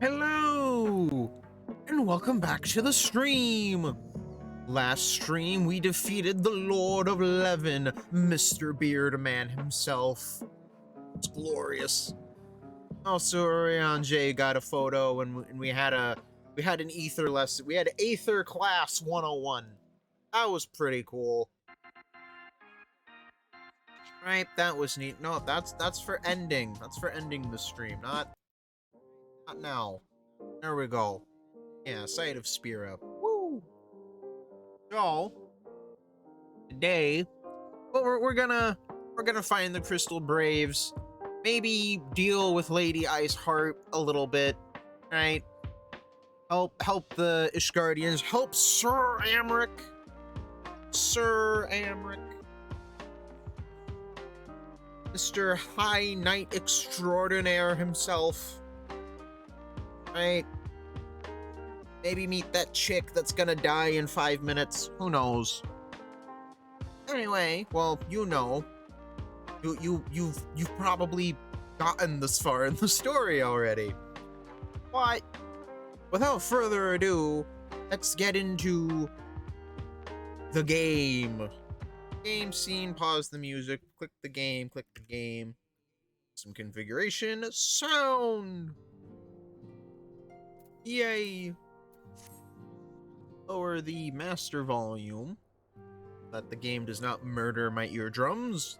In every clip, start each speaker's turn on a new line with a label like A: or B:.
A: Hello, and welcome back to the stream. Last stream, we defeated the Lord of Levin, Mr. Beardman himself. It's glorious. Also, Orion J got a photo, and we had an ether lesson. We had Aether Class 101. That was pretty cool. Right, that was neat. No, that's for ending. That's for ending the stream, not now. There we go. Yeah, Sight of Spira. Woo! So, today, well, we're gonna find the Crystal Braves. Maybe deal with Lady Iceheart a little bit, right? Help the Ishgardians. Help Sir Amric. Mr. High Knight Extraordinaire himself. Right? Maybe meet that chick that's gonna die in 5 minutes. Who knows? Anyway, well, you know. You've probably gotten this far in the story already. But without further ado, let's get into the game. Game scene, pause the music, click the game. Some configuration, sound. Yay. Lower the master volume, that the game does not murder my eardrums.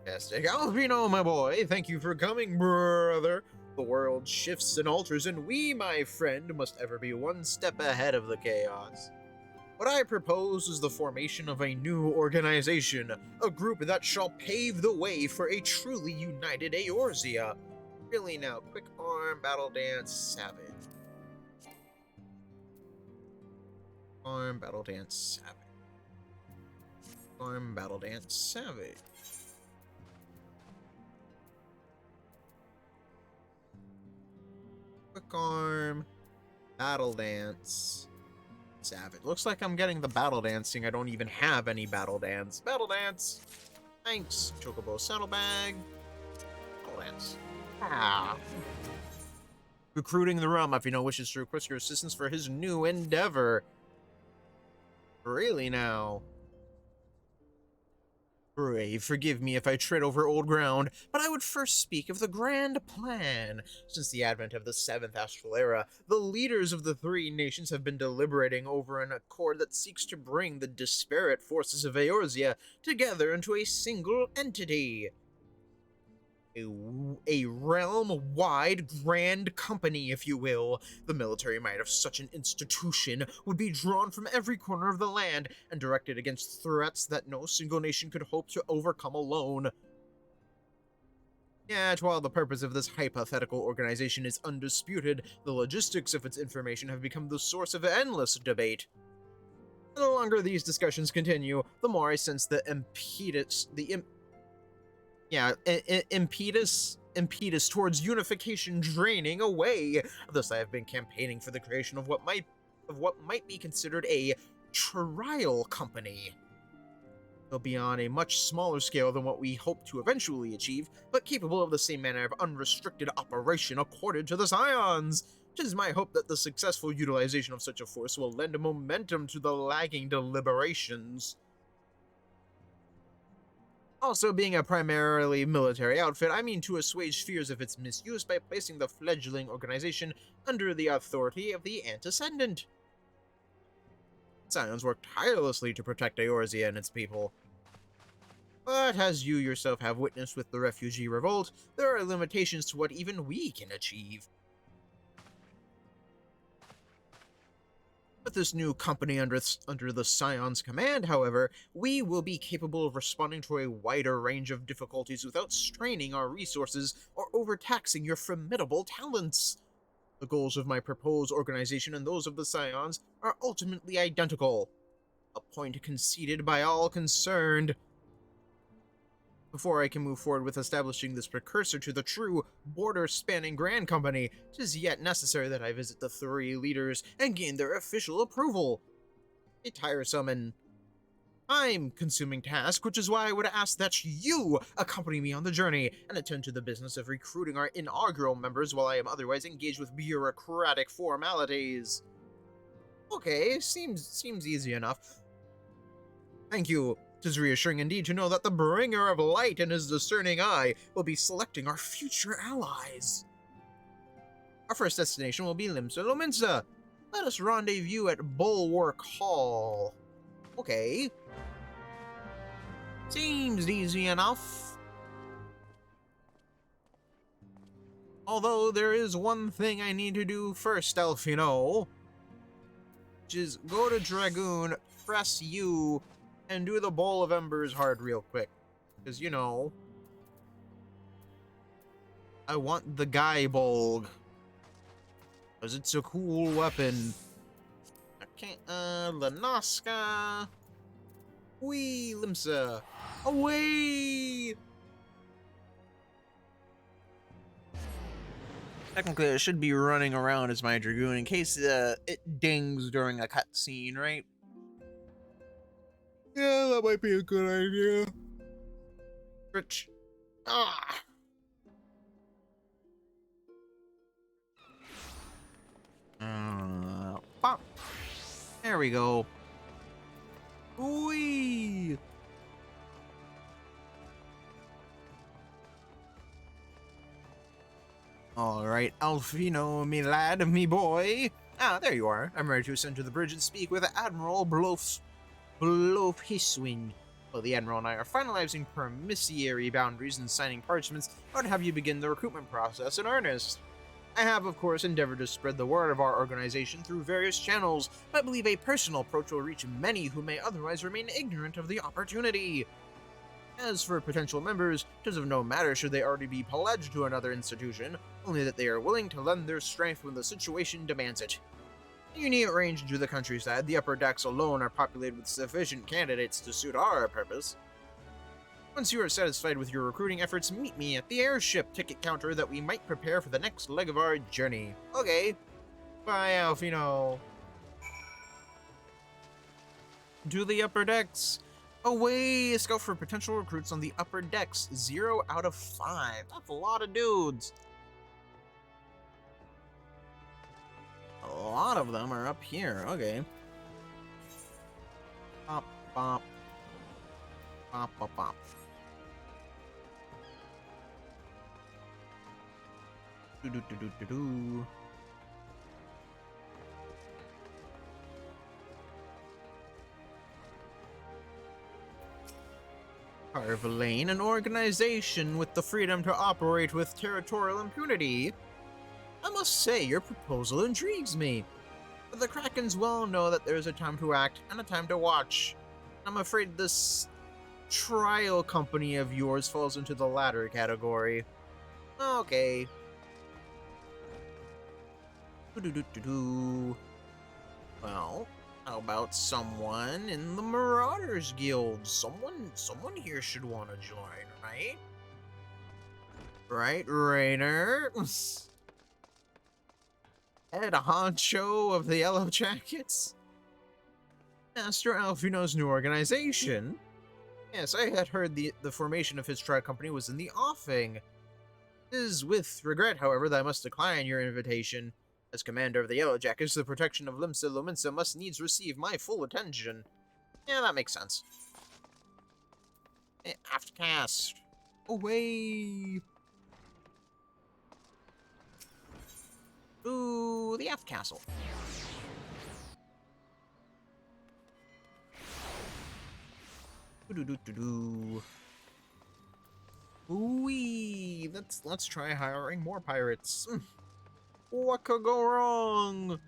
A: Fantastic. Albino, my boy, thank you for coming, brother. The world shifts and alters, and we, my friend, must ever be one step ahead of the chaos. What I propose is the formation of a new organization, a group that shall pave the way for a truly united Eorzea. Really now, quick arm, battle dance, savage. Arm, battle dance, savage. Arm, battle dance, savage. Quick arm, battle dance, savage. Looks like I'm getting the battle dancing. I don't even have any battle dance. Battle dance. Thanks. Chocobo saddlebag. Battle dance. Ah. Recruiting the realm. Afino wishes to request your assistance for his new endeavor. Really now? Brave, forgive me if I tread over old ground, but I would first speak of the grand plan. Since the advent of the 7th Astral Era, the leaders of the three nations have been deliberating over an accord that seeks to bring the disparate forces of Eorzea together into a single entity. A realm-wide grand company, if you will. The military might of such an institution would be drawn from every corner of the land and directed against threats that no single nation could hope to overcome alone. Yet, while the purpose of this hypothetical organization is undisputed, the logistics of its information have become the source of endless debate. The longer these discussions continue, the more I sense the impetus towards unification draining away. Thus, I have been campaigning for the creation of what might be considered a trial company. It'll be on a much smaller scale than what we hope to eventually achieve, but capable of the same manner of unrestricted operation accorded to the Scions. It is my hope that the successful utilization of such a force will lend momentum to the lagging deliberations. Also, being a primarily military outfit, I mean to assuage fears of its misuse by placing the fledgling organization under the authority of the Antecedent. Scions work tirelessly to protect Eorzea and its people. But as you yourself have witnessed with the refugee revolt, there are limitations to what even we can achieve. With this new company under the Scion's command, however, we will be capable of responding to a wider range of difficulties without straining our resources or overtaxing your formidable talents. The goals of my proposed organization and those of the Scions are ultimately identical, a point conceded by all concerned. Before I can move forward with establishing this precursor to the true border-spanning Grand Company, it is yet necessary that I visit the three leaders and gain their official approval. A tiresome and time-consuming task, which is why I would ask that you accompany me on the journey and attend to the business of recruiting our inaugural members while I am otherwise engaged with bureaucratic formalities. Okay, seems easy enough. Thank you. 'Tis reassuring indeed to know that the bringer of light and his discerning eye will be selecting our future allies. Our first destination will be Limsa Lominsa. Let us rendezvous at Bulwark Hall. Okay. Seems easy enough. Although there is one thing I need to do first, Elfino. Which is go to Dragoon, press U, and do the Bowl of Embers hard real quick. Because, you know, I want the Guy Bolg. Because it's a cool weapon. Okay, Lanaska. Wee, Limsa. Away! Technically, I should be running around as my Dragoon in case it dings during a cutscene, right? Yeah, that might be a good idea. Rich. Ah! Pop. There we go. Whee! Alright, Alfino, me lad, me boy. Ah, there you are. I'm ready to ascend to the bridge and speak with Admiral Blofhiswin. Well, the Admiral and I are finalizing permissary boundaries and signing parchments. I would have you begin the recruitment process in earnest. I have, of course, endeavored to spread the word of our organization through various channels, but I believe a personal approach will reach many who may otherwise remain ignorant of the opportunity. As for potential members, it is of no matter should they already be pledged to another institution, only that they are willing to lend their strength when the situation demands it. You needn't range into the countryside. The upper decks alone are populated with sufficient candidates to suit our purpose. Once you are satisfied with your recruiting efforts, meet me at the airship ticket counter that we might prepare for the next leg of our journey. Okay. Bye, Alfino. To the upper decks. Away! Scout for potential recruits on the upper decks. 0 out of 5. That's a lot of dudes. A lot of them are up here. Okay. Bop, bop. Bop, bop, bop. Do-do-do-do-do-do. Carvalane, an organization with the freedom to operate with territorial impunity. I must say, your proposal intrigues me. But the Krakens well know that there is a time to act and a time to watch. I'm afraid this trial company of yours falls into the latter category. Okay. Well, how about someone in the Marauders Guild? Someone here should want to join, right? Right, Rainer? Head honcho of the Yellow Jackets? Master Alfino's new organization? Yes, I had heard the formation of his trial company was in the offing. It is with regret, however, that I must decline your invitation. As commander of the Yellow Jackets, the protection of Limsa Lominsa must needs receive my full attention. Yeah, that makes sense. Aft cast. Away. Ooh, the aft castle. Doo-doo-doo-doo-doo. Ooh-wee. Let's try hiring more pirates. What could go wrong?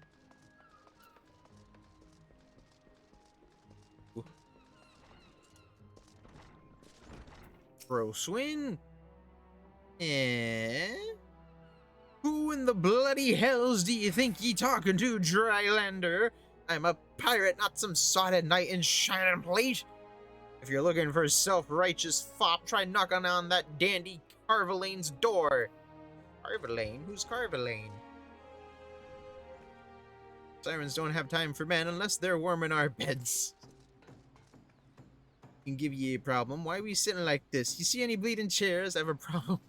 A: Pro swing? Eh? Who in the bloody hells do you think ye talking to, Drylander? I'm a pirate, not some sodded knight in shining plate. If you're looking for a self-righteous fop, try knocking on that dandy Carvalane's door. Carvalane? Who's Carvalane? Sirens don't have time for men unless they're warm in our beds. Can give you a problem. Why are we sitting like this? You see any bleeding chairs? I have a problem.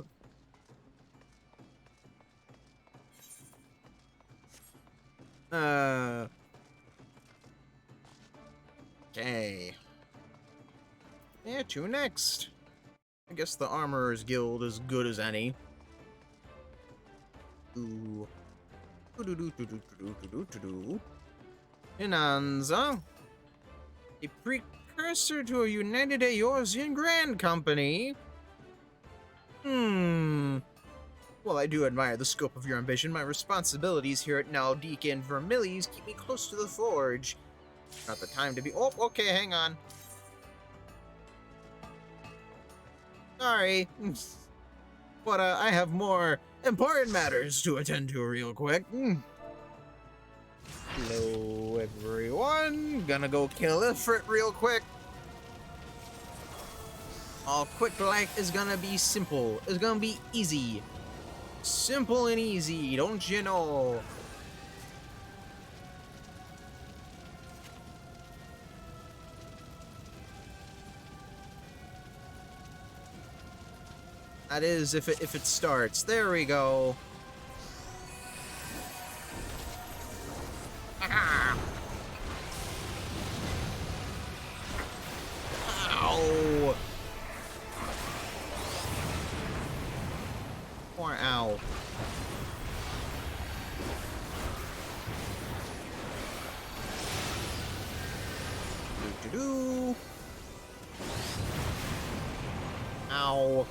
A: Okay. Yeah, to next. I guess the Armorer's Guild is good as any. Ooh. Finanza. A precursor to a United Eorzean Grand Company. Well, I do admire the scope of your ambition. My responsibilities here at Naldeek and Vermilies keep me close to the forge. Not the time to be— oh, okay, hang on. Sorry. But, I have more important matters to attend to real quick. Hello, everyone. Gonna go kill Ifrit real quick. All quick life is gonna be simple. It's gonna be easy. Simple and easy, don't you know? That is, if it starts. There we go. Ah. Ow. Or ow. Do. Ow.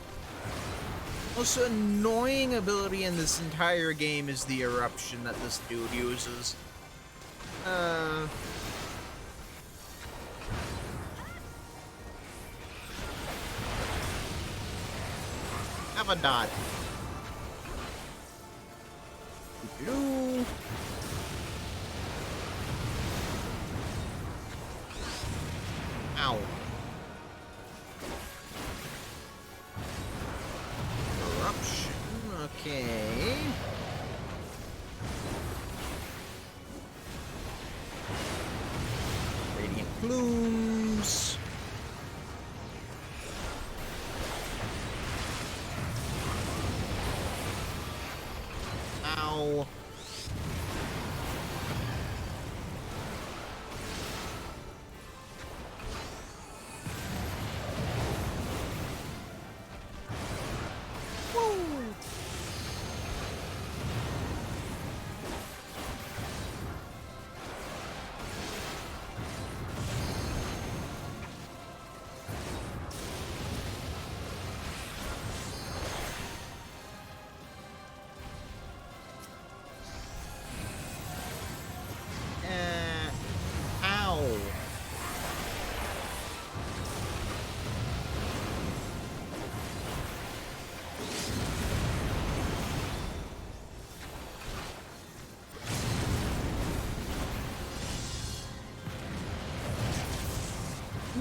A: Most annoying ability in this entire game is the eruption that this dude uses. Have a dot. Do. Ow. Eruption. Okay. Radiant plumes. Ow. Ow.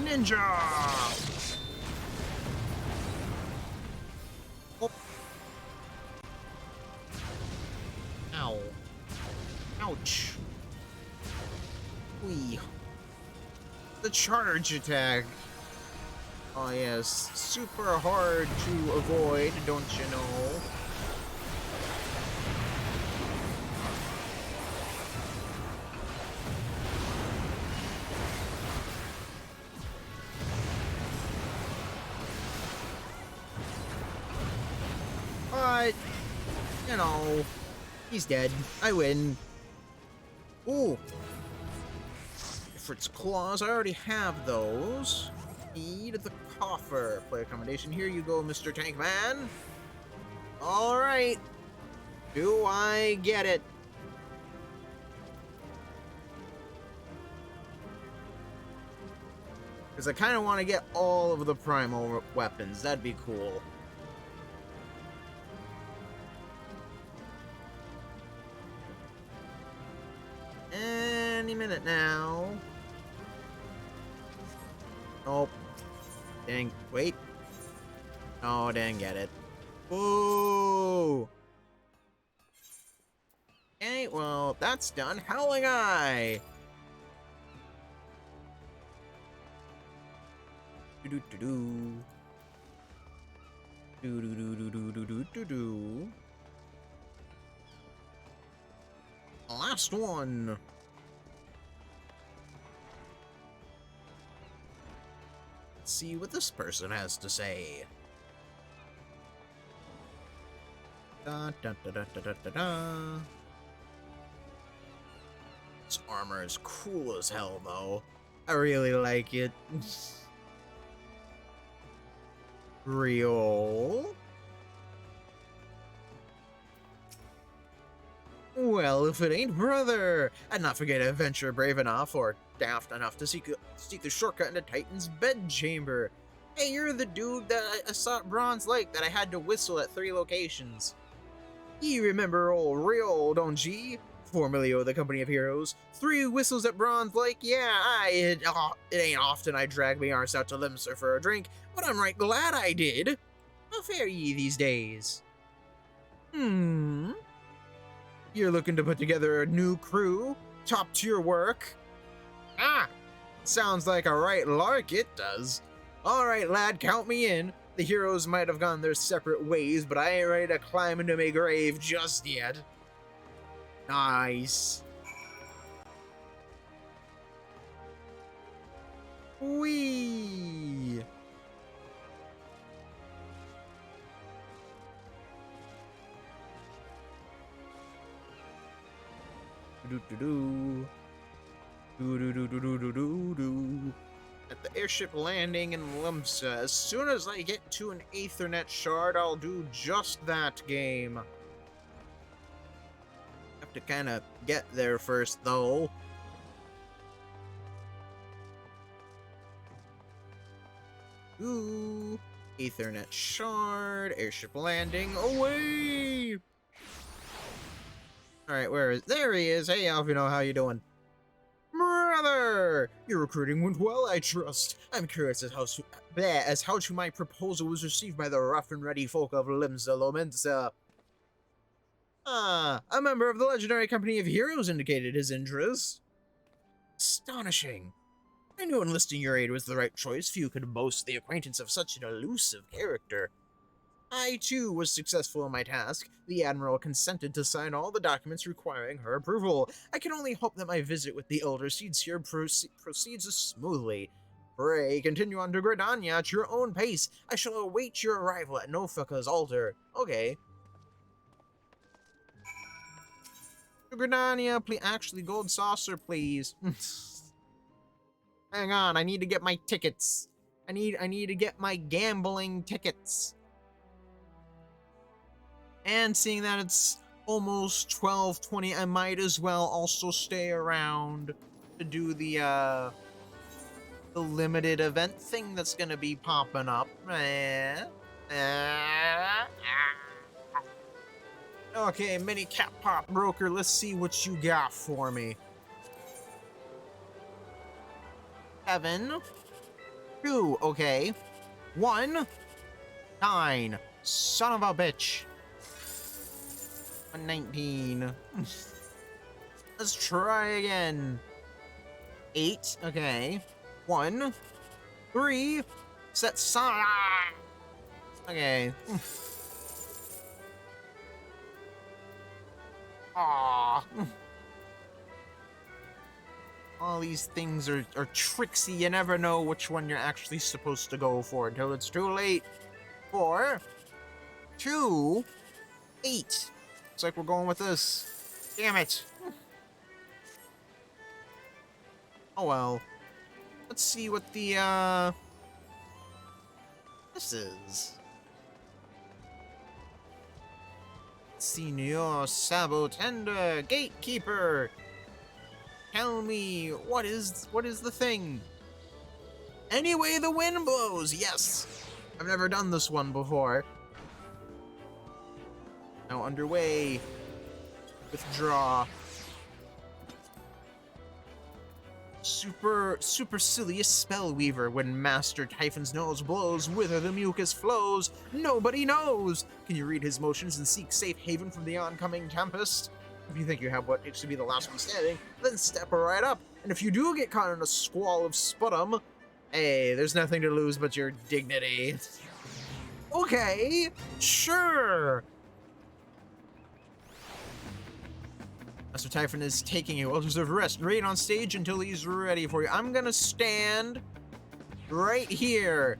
A: Ninja! Oh. Ow. Ouch. Wee. The charge attack. Oh yes, super hard to avoid, don't you know? But, you know, he's dead. I win. Ooh. Ifrit's claws, I already have those. Feed the coffer. Play accommodation. Here you go, Mr. Tankman. Alright. Do I get it? Because I kind of want to get all of the primal weapons. That'd be cool. Any minute now. Nope. Dang. Wait. Oh, didn't get it. Ooh. Okay, well, that's done. Howling Eye. Do do do do do do do do do do do do. Last one. Let's see what this person has to say. Da, da, da, da, da, da, da. This armor is cool as hell, though. I really like it. Real. Well, if it ain't brother! I'd not forget a adventurer brave enough or daft enough to seek the shortcut into Titan's bedchamber. Hey, you're the dude that I saw at Bronze Lake that I had to whistle at 3 locations. You remember old Real, don't ye? Formerly of the Company of Heroes. 3 whistles at Bronze Lake, yeah, it ain't often I drag me arse out to Limser for a drink, but I'm right glad I did. How fare ye these days? You're looking to put together a new crew? Top tier work? Ah! Sounds like a right lark, it does. Alright, lad, count me in. The heroes might have gone their separate ways, but I ain't ready to climb into my grave just yet. Nice. Whee! Do-do-do. Do-do-do-do-do-do-do. At the airship landing in Limsa, as soon as I get to an Aethernet shard, I'll do just that game. Have to kind of get there first, though. Ooh. Aethernet shard, airship landing, away! Alright, where is... There he is! Hey, Alvino, how you doing? Brother! Your recruiting went well, I trust. I'm curious as how to my proposal was received by the rough and ready folk of Limsa Lomensa. Ah, a member of the legendary Company of Heroes indicated his interest. Astonishing. I knew enlisting your aid was the right choice. Few could boast the acquaintance of such an elusive character. I, too, was successful in my task. The Admiral consented to sign all the documents requiring her approval. I can only hope that my visit with the Elder Seeds here proceeds smoothly. Pray, continue on to Gridania at your own pace. I shall await your arrival at Nofaka's altar. Okay. To Gridania, please. Actually, gold saucer, please. Hang on, I need to get my tickets. I need to get my gambling tickets. And seeing that it's almost 12:20, I might as well also stay around to do the limited event thing that's gonna be popping up. Okay, mini cat pop broker, let's see what you got for me. 7, 2, okay. 1, 9, son of a bitch. 119. Let's try again. 8, okay. 1, 3, set sign. Okay. Aww. All these things are tricksy. You never know which one you're actually supposed to go for until it's too late. 4, 2, 8. Looks like we're going with this. Damn it. Oh well. Let's see what the, this is. Senor Sabotender, Gatekeeper. Tell me, what is the thing? Any way the wind blows, yes. I've never done this one before. Now underway. Withdraw. Supercilious Spellweaver. When Master Typhon's nose blows, whither the mucus flows, nobody knows. Can you read his motions and seek safe haven from the oncoming tempest? If you think you have what takes to be the last one standing, then step right up. And if you do get caught in a squall of sputum, Hey, there's nothing to lose but your dignity. Okay, sure. Master Typhon is taking a well-deserved rest. Wait on stage until he's ready for you. I'm gonna stand right here.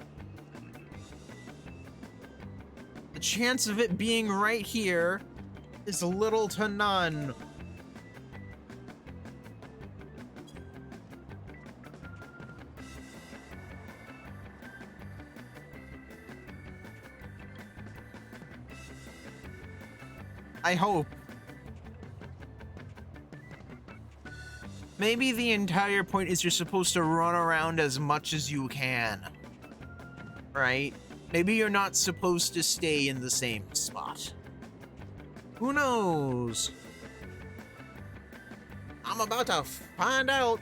A: The chance of it being right here is little to none. I hope. Maybe the entire point is you're supposed to run around as much as you can. Right? Maybe you're not supposed to stay in the same spot. Who knows? I'm about to find out.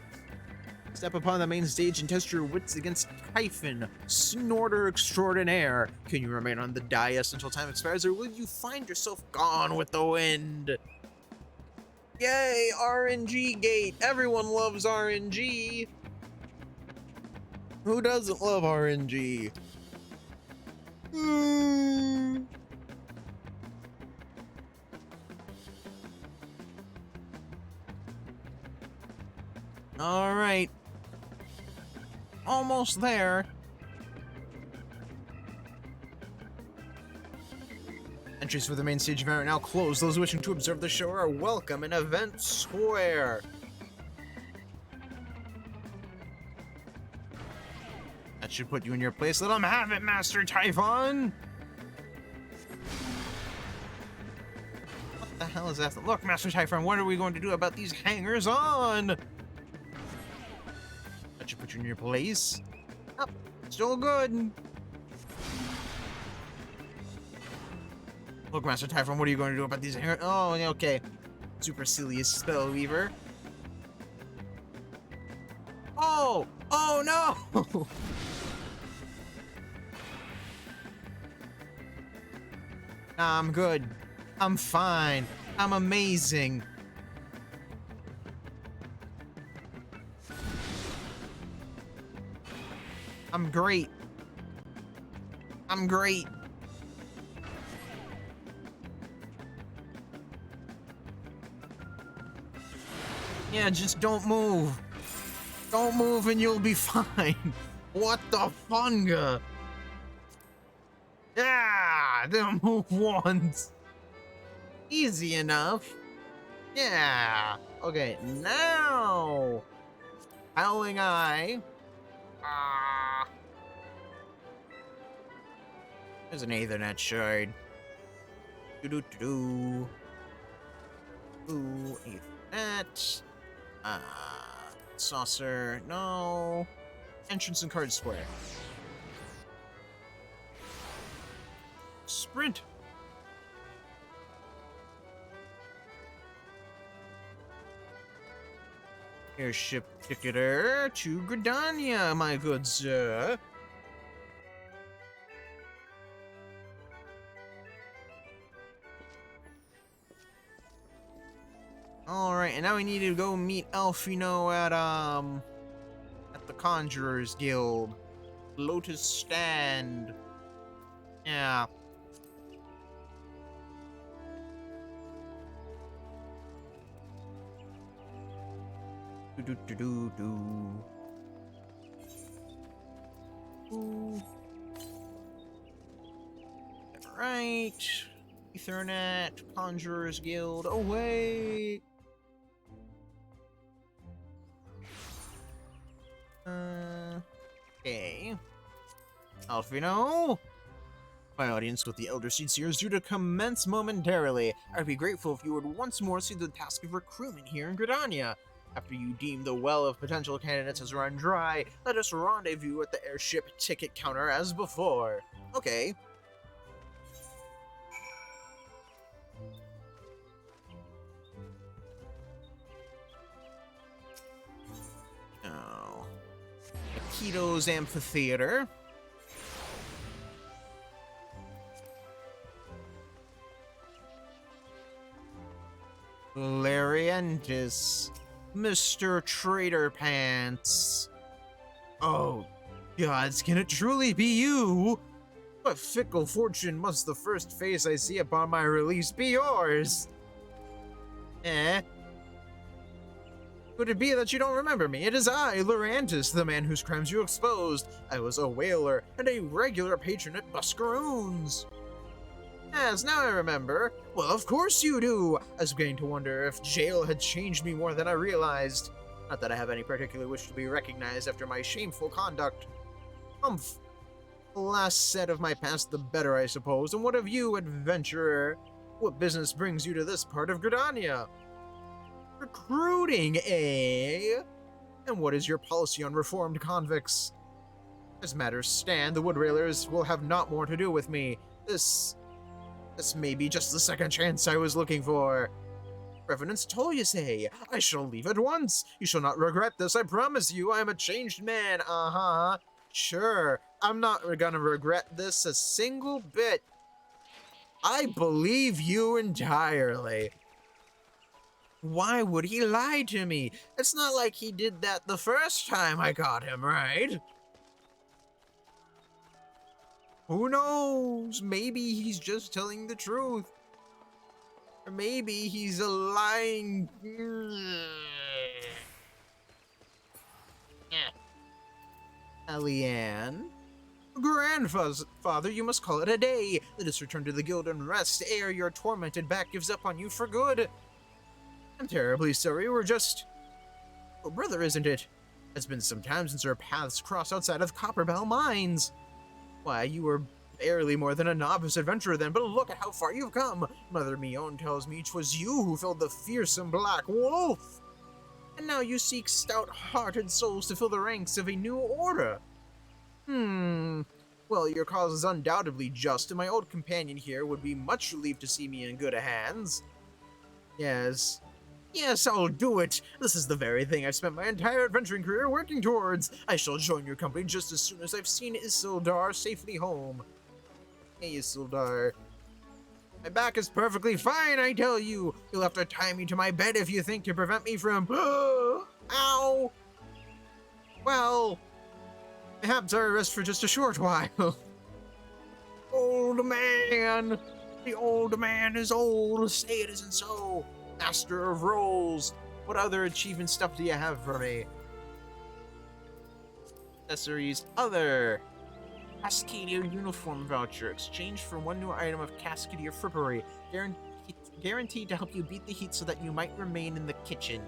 A: Step upon the main stage and test your wits against Typhon, Snorter Extraordinaire. Can you remain on the dais until time expires, or will you find yourself gone with the wind? Yay, RNG gate. Everyone loves RNG. Who doesn't love RNG? All right. Almost there. Entries for the main stage event are now closed. Those wishing to observe the show are welcome in Event Square. That should put you in your place. Let them have it, Master Typhon! What the hell is that? Look, Master Typhon, what are we going to do about these hangers-on? That should put you in your place. Oh, still good. Look, Master Typhon, what are you going to do about these hangers? Oh, okay. Supercilious Spellweaver. Oh! Oh, no! Nah, I'm good. I'm fine. I'm amazing. I'm great. I'm great. Yeah, just don't move. Don't move and you'll be fine. What the funga? Yeah, they'll move once. Easy enough. Yeah. Okay, now. Howling Eye. Ah. There's an Aethernet shard. Do-do-do-do. Ooh, Aethernet. Saucer. No. Entrance and card square. Sprint. Airship ticketer to Gridania, my good sir. Alright, and now we need to go meet Elfino at the Conjurer's Guild. Lotus Stand. Yeah. Do. Ooh. Right. Ethernet, Conjurer's Guild. Oh, wait. Okay. Alfino? My audience with the Elder Seedseer is due to commence momentarily. I'd be grateful if you would once more see the task of recruitment here in Gridania. After you deem the well of potential candidates has run dry, let us rendezvous at the airship ticket counter as before. Okay. Oh. Akito's Amphitheater. Larientis. Mr. Trader Pants. Oh, Gods, can it truly be you? What fickle fortune must the first face I see upon my release be yours? Eh? Could it be that you don't remember me? It is I, Lurantis, the man whose crimes you exposed. I was a whaler and a regular patron at Buscaroons. Yes, now I remember. Well, of course you do. I was beginning to wonder if jail had changed me more than I realized. Not that I have any particular wish to be recognized after my shameful conduct. Humph. The less said of my past, the better, I suppose. And what of you, adventurer? What business brings you to this part of Gridania? Recruiting, eh? And what is your policy on reformed convicts? As matters stand, the Wood Railers will have naught more to do with me. This may be just the second chance I was looking for. Revenant's toll, you say? I shall leave at once. You shall not regret this, I promise you. I am a changed man. Uh-huh. Sure, I'm not gonna regret this a single bit. I believe you entirely. Why would he lie to me? It's not like he did that the first time I got him, right? Who knows? Maybe he's just telling the truth. Or maybe he's a lying... Eliane? Grandfather, you must call it a day. Let us return to the guild and rest ere your tormented back gives up on you for good. I'm terribly sorry, we're just... Oh, brother, isn't it? It's been some time since our paths crossed outside of Copperbell Mines. Why, you were barely more than a novice adventurer then, but look at how far you've come. Mother Mion tells me 'twas you who filled the fearsome black wolf. And now you seek stout-hearted souls to fill the ranks of a new order. Well, your cause is undoubtedly just, and my old companion here would be much relieved to see me in good hands. Yes, I'll do it. This is the very thing I've spent my entire adventuring career working towards. I shall join your company just as soon as I've seen Isildar safely home. Hey, Isildar. My back is perfectly fine, I tell you. You'll have to tie me to my bed if you think to prevent me from... Ow! Well, perhaps I'll rest for just a short while. Old man! The old man is old. Say it isn't so. Master of Rolls. What other achievement stuff do you have for me? Accessories. Other. Cascadier uniform voucher. Exchange for one new item of Cascadier frippery. Guaranteed to help you beat the heat so that you might remain in the kitchen.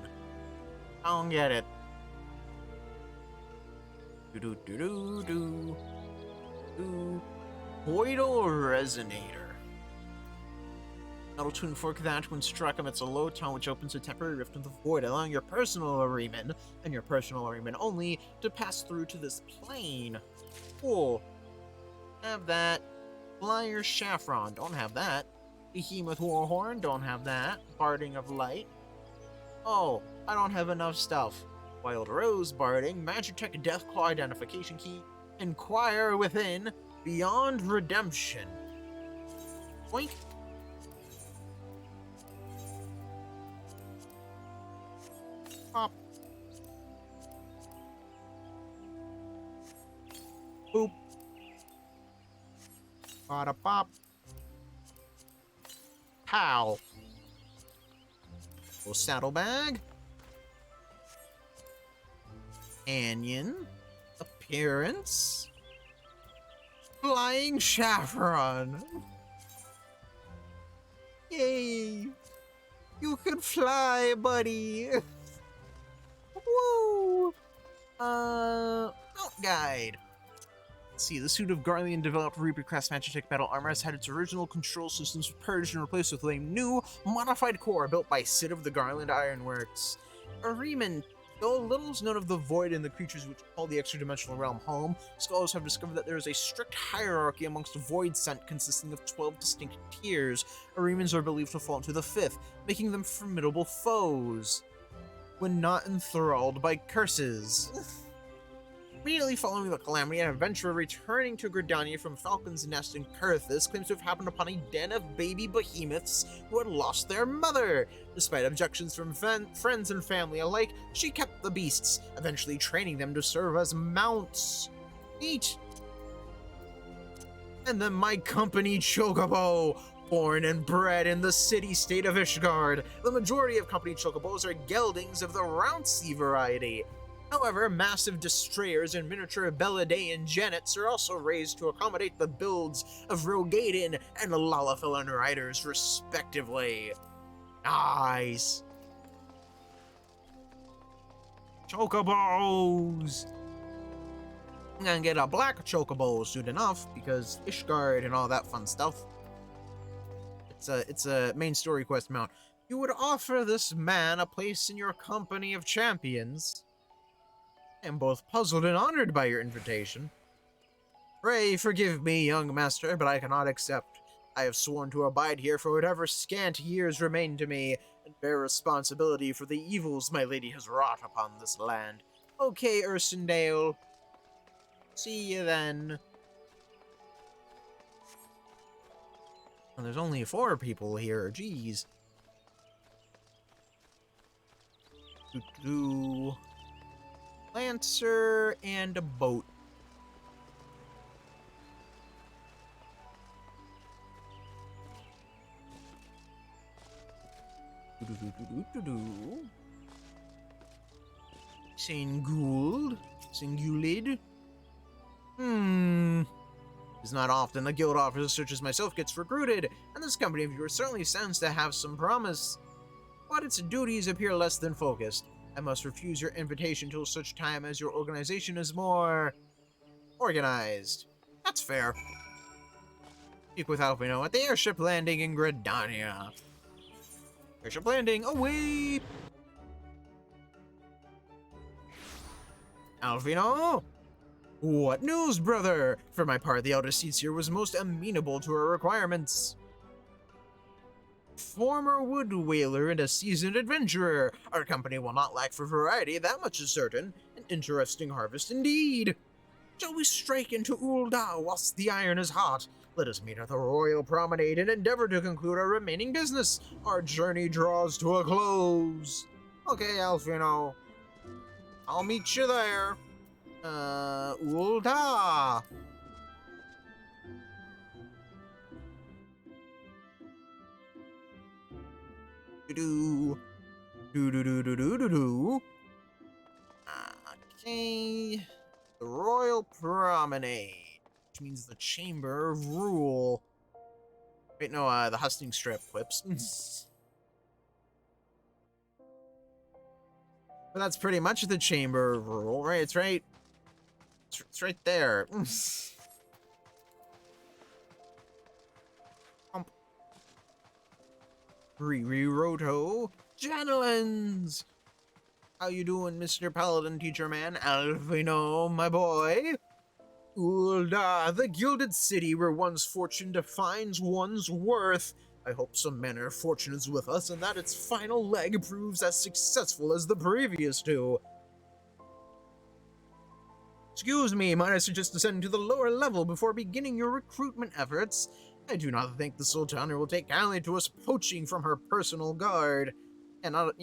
A: I don't get it. Voidal Resonator. Metal tune fork that, when struck, emits a low tone which opens a temporary rift in the void, allowing your personal Ariman, and your personal Ariman only, to pass through to this plane. Cool. Have that. Flyer Saffron, don't have that. Behemoth Warhorn, don't have that. Barding of Light. Oh, I don't have enough stuff. Wild Rose Barding, Magitech Deathclaw Identification Key, Inquire Within, Beyond Redemption. Boink. Pop. Boop. Bada pop. Pow. Little saddlebag. Canyon. Appearance. Flying Saffron. Yay. You can fly, buddy. Woo! Mount Guide. Let's see, the suit of Garlean developed Reaper-class Magitech battle armor has had its original control systems purged and replaced with a new, modified core built by Sid of the Garland Ironworks. Ariman, though little is known of the Void and the creatures which call the extra-dimensional realm home, scholars have discovered that there is a strict hierarchy amongst Void Scent consisting of 12 distinct tiers. Arimans are believed to fall into the 5th, making them formidable foes when not enthralled by curses. Immediately following the calamity, an adventurer returning to Gridania from Falcon's Nest in Kurthus claims to have happened upon a den of baby behemoths who had lost their mother. Despite objections from friends and family alike, she kept the beasts, eventually training them to serve as mounts. Neat. And then my company Chocobo, born and bred in the city-state of Ishgard. The majority of company Chocobos are geldings of the Rouncy variety. However, massive destroyers and miniature Belladeian Janets are also raised to accommodate the builds of Rogaden and Lalafellin riders, respectively. Nice. Chocobos! I'm gonna get a black Chocobo soon enough, because Ishgard and all that fun stuff. It's a main story quest mount. You would offer this man a place in your company of champions. I am both puzzled and honored by your invitation. Pray forgive me, young master, but I cannot accept. I have sworn to abide here for whatever scant years remain to me, and bear responsibility for the evils my lady has wrought upon this land. Okay, Ursendale. See you then. And there's only 4 people here, jeez. Lancer and a boat. Singulid. It's not often a guild officer such as myself gets recruited, and this company of yours certainly sounds to have some promise. But its duties appear less than focused. I must refuse your invitation till such time as your organization is more organized. That's fair. Speak with Alfino at the airship landing in Gridania. Airship landing, away! Alfino? What news, brother? For my part, the elder Seatsier was most amenable to our requirements. Former wood whaler and a seasoned adventurer. Our company will not lack for variety, that much is certain. An interesting harvest indeed. Shall we strike into Ul'dah whilst the iron is hot? Let us meet at the Royal Promenade and endeavor to conclude our remaining business. Our journey draws to a close. Okay, Alfino. I'll meet you there. Ul'dah. Okay. The Royal Promenade, which means the Chamber of Rule. Wait, no, the Husting Strip whips. But that's pretty much the Chamber of Rule, right? It's right. It's right there. Roto. Janelins! How you doing, Mr. Paladin Teacher Man? Alfino, my boy? Ul'dah, the gilded city where one's fortune defines one's worth. I hope some manner of fortune is with us and that its final leg proves as successful as the previous two. Excuse me, might I suggest descending to the lower level before beginning your recruitment efforts? I do not think the Sultana will take kindly to us poaching from her personal guard. And not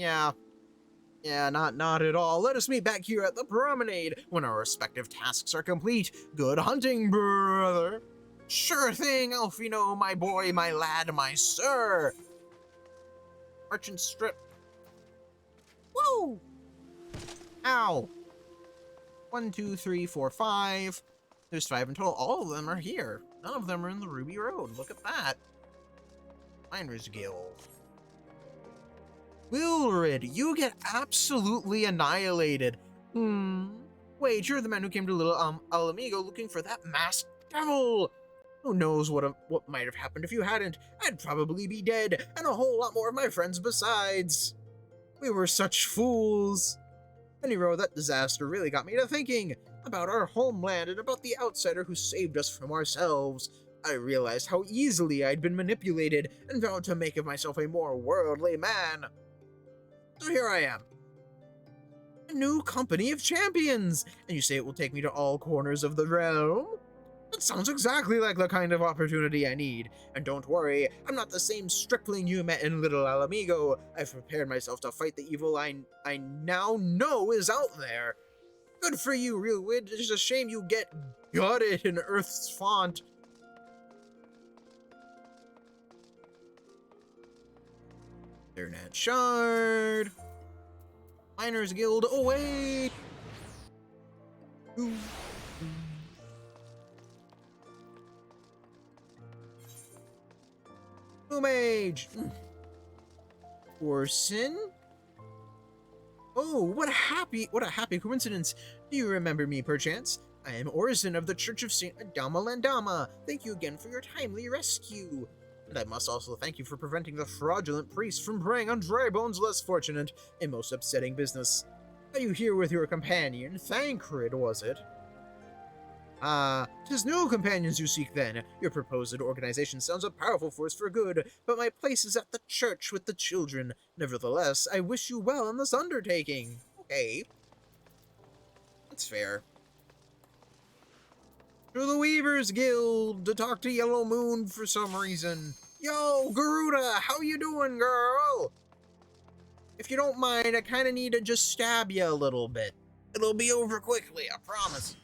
A: at all. Let us meet back here at the promenade when our respective tasks are complete. Good hunting, brother. Sure thing, Alfino, my boy, my lad, my sir. Merchant strip. Woo! Ow. 1, 2, 3, 4, 5. There's 5 in total. All of them are here. None of them are in the Ruby Road. Look at that. Miners Guild. Wilrid, you get absolutely annihilated. Wait, you're the man who came to Little Alamigo looking for that masked devil. Who knows what might have happened if you hadn't? I'd probably be dead, and a whole lot more of my friends besides. We were such fools. Anyway, that disaster really got me to thinking about our homeland and about the outsider who saved us from ourselves. I realized how easily I'd been manipulated and vowed to make of myself a more worldly man. So here I am. A new company of champions, and you say it will take me to all corners of the realm? That sounds exactly like the kind of opportunity I need. And don't worry, I'm not the same stripling you met in Little Alamigo. I've prepared myself to fight the evil I now know is out there. Good for you, real wid. It's just a shame you get gutted in Earth's font. Internet shard. Miners Guild away. Ooh. Mage. Orson? Oh, what a happy coincidence. Do you remember me, perchance? I am Orson of the Church of St. Adama Landama. Thank you again for your timely rescue. And I must also thank you for preventing the fraudulent priest from preying on dry bones less fortunate, a most upsetting business. Are you here with your companion, Thancred, was it? Ah, 'tis new companions you seek then. Your proposed organization sounds a powerful force for good, but my place is at the church with the children. Nevertheless, I wish you well in this undertaking. Okay. That's fair. To the Weavers Guild to talk to Yellow Moon for some reason. Yo, Garuda, how you doing, girl? If you don't mind, I kind of need to just stab you a little bit. It'll be over quickly, I promise.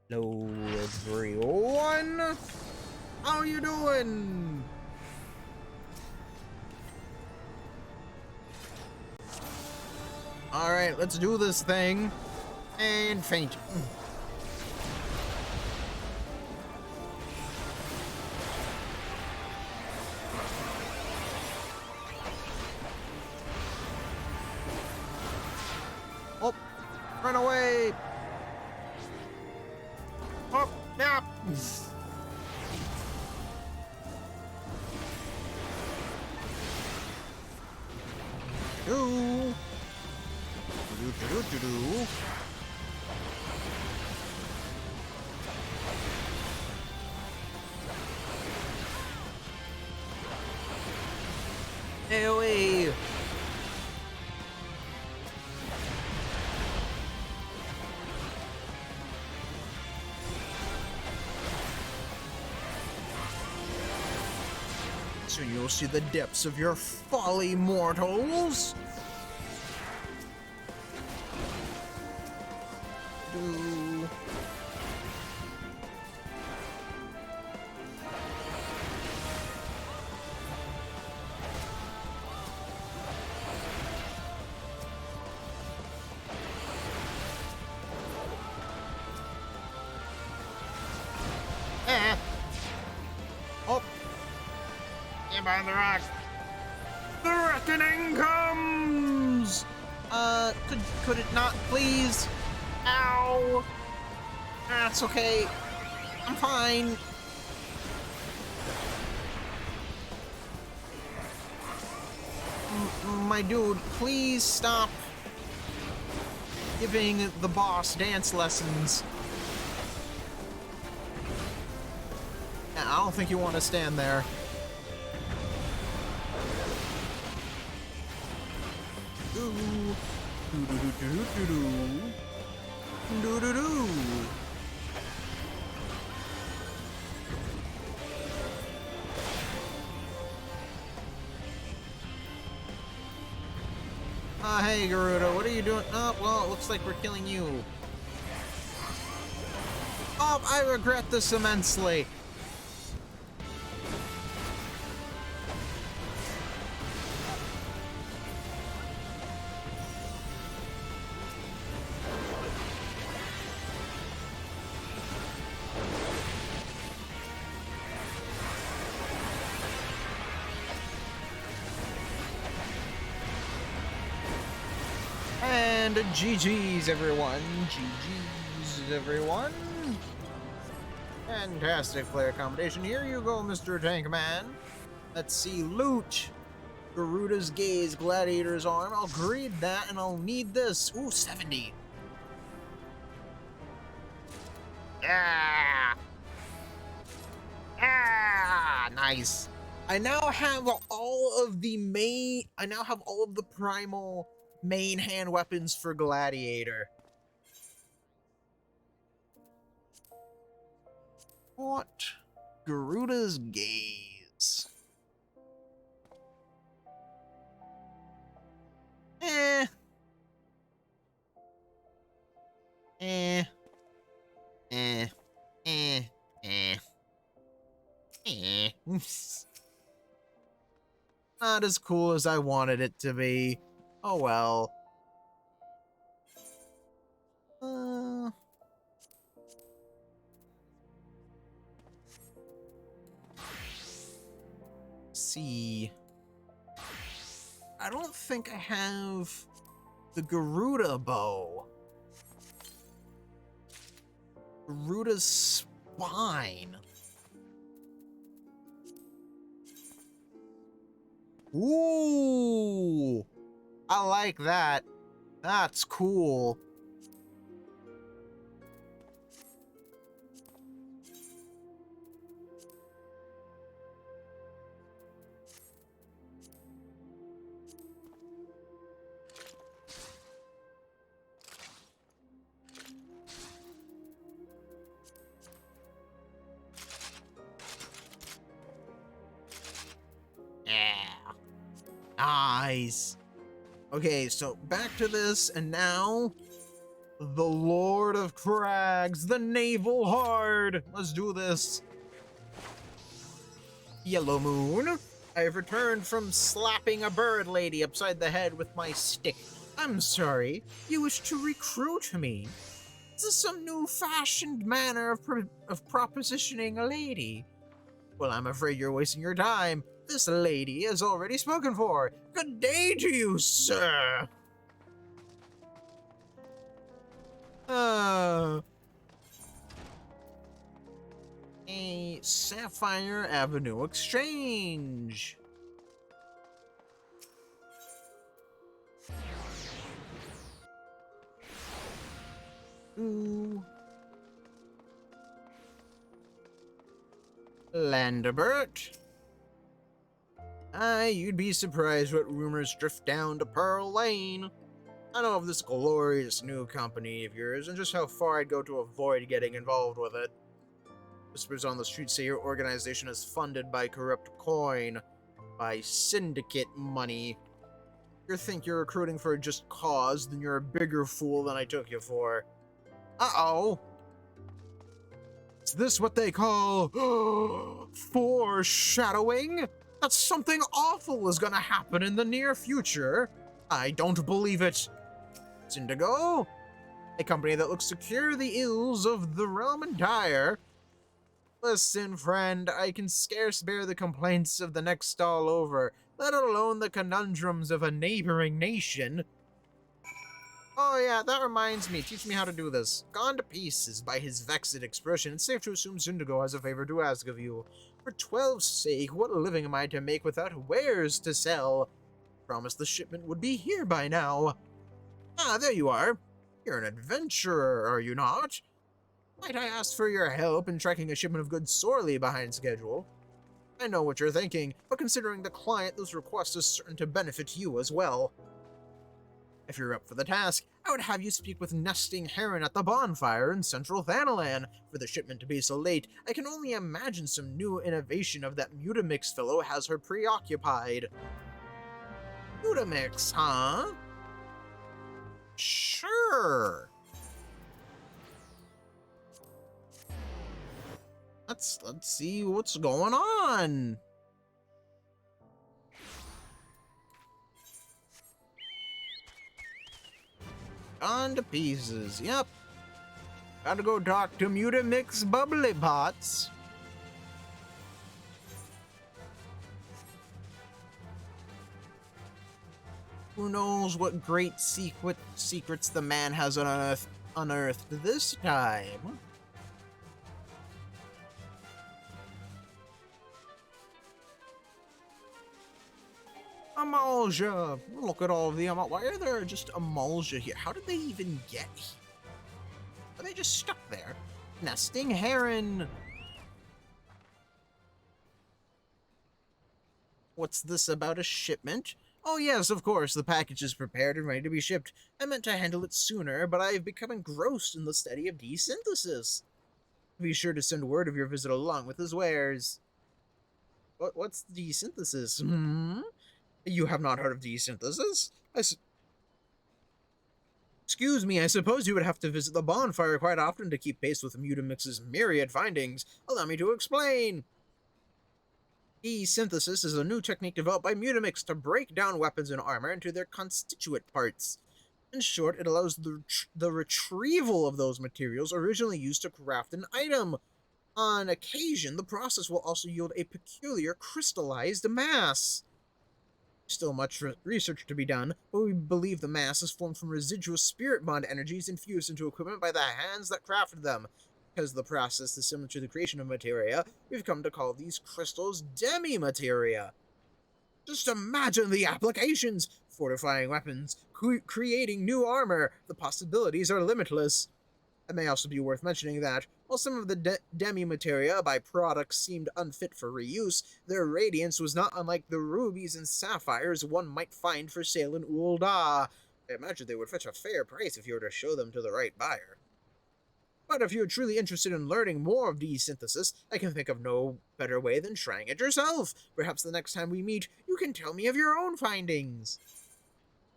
A: Hello, everyone. How you doing? All right, let's do this thing. And faint. Oh, run away. Oh, yeah. Do. Do. AoE. Soon you'll see the depths of your folly, mortals. Do. Oh. Stand behind the rock. The reckoning comes! Could it not, please? Ow! That's okay. I'm fine. My dude, please stop giving the boss dance lessons. I don't think you want to stand there. Hey Garuda, what are you doing? Oh, well, it looks like we're killing you. Oh, I regret this immensely. And GG's, everyone. GG's, everyone. Fantastic player combination. Here you go, Mr. Tankman. Let's see. Loot. Garuda's Gaze, Gladiator's Arm. I'll grade that, and I'll need this. Ooh, 70. Ah! Ah! Nice. I now have all of the primal main hand weapons for Gladiator. What? Garuda's Gaze. Eh, eh, eh, eh, eh. Not as cool as I wanted it to be. Oh well. Uh, see. I don't think I have the Garuda bow. Garuda's spine. Ooh, I like that. That's cool. Yeah. Nice. Okay, so back to this, and now the Lord of Crags, the Naval Hard. Let's do this. Yellow Moon, I have returned from slapping a bird lady upside the head with my stick. I'm sorry, you wish to recruit me? Is this some new-fashioned manner of propositioning a lady? Well, I'm afraid you're wasting your time. This lady is already spoken for. Good day to you, sir. Uh, a Sapphire Avenue exchange. Ooh. Landebert. You'd be surprised what rumors drift down to Pearl Lane. I know of this glorious new company of yours and just how far I'd go to avoid getting involved with it. Whispers on the street say your organization is funded by corrupt coin, by syndicate money. You think you're recruiting for a just cause, then you're a bigger fool than I took you for. Uh-oh. Is this what they call foreshadowing? That something awful is gonna happen in the near future? I don't believe it. It's Indigo, a company that looks to cure the ills of the realm entire. Listen, friend, I can scarce bear the complaints of the next stall over, let alone the conundrums of a neighboring nation. Oh yeah, that reminds me, teach me how to do this. Gone to pieces by his vexed expression, it's safe to assume Zundago has a favor to ask of you. For 12's sake, what living am I to make without wares to sell? Promised the shipment would be here by now. Ah, there you are. You're an adventurer, are you not? Might I ask for your help in tracking a shipment of goods sorely behind schedule? I know what you're thinking, but considering the client, this request is certain to benefit you as well. If you're up for the task, I would have you speak with Nesting Heron at the bonfire in central Thanalan. For the shipment to be so late, I can only imagine some new innovation of that Mutamix fellow has her preoccupied. Mutamix, huh? Sure. Let's see what's going on. On to pieces, yep. Gotta go talk to Mutamix Bubbly Pots. Who knows what great secrets the man has unearthed this time? Amalja! Look at all of the why are there just Amalja here? How did they even get here? Are they just stuck there? Nesting Heron! What's this about a shipment? Oh yes, of course, the package is prepared and ready to be shipped. I meant to handle it sooner, but I've become engrossed in the study of desynthesis. Be sure to send word of your visit along with his wares. What's desynthesis? Hmm? You have not heard of desynthesis? Excuse me, I suppose you would have to visit the bonfire quite often to keep pace with Mutamix's myriad findings. Allow me to explain. Desynthesis is a new technique developed by Mutamix to break down weapons and armor into their constituent parts. In short, it allows the retrieval of those materials originally used to craft an item. On occasion, the process will also yield a peculiar crystallized mass. Still much research to be done, but we believe the mass is formed from residual spirit bond energies infused into equipment by the hands that crafted them. Because the process is similar to the creation of materia, we've come to call these crystals demi-materia. Just imagine the applications! Fortifying weapons, creating new armor, the possibilities are limitless. It may also be worth mentioning that, while some of the demi-materia byproducts seemed unfit for reuse, their radiance was not unlike the rubies and sapphires one might find for sale in Ul'dah. I imagine they would fetch a fair price if you were to show them to the right buyer. But if you're truly interested in learning more of desynthesis, I can think of no better way than trying it yourself. Perhaps the next time we meet, you can tell me of your own findings.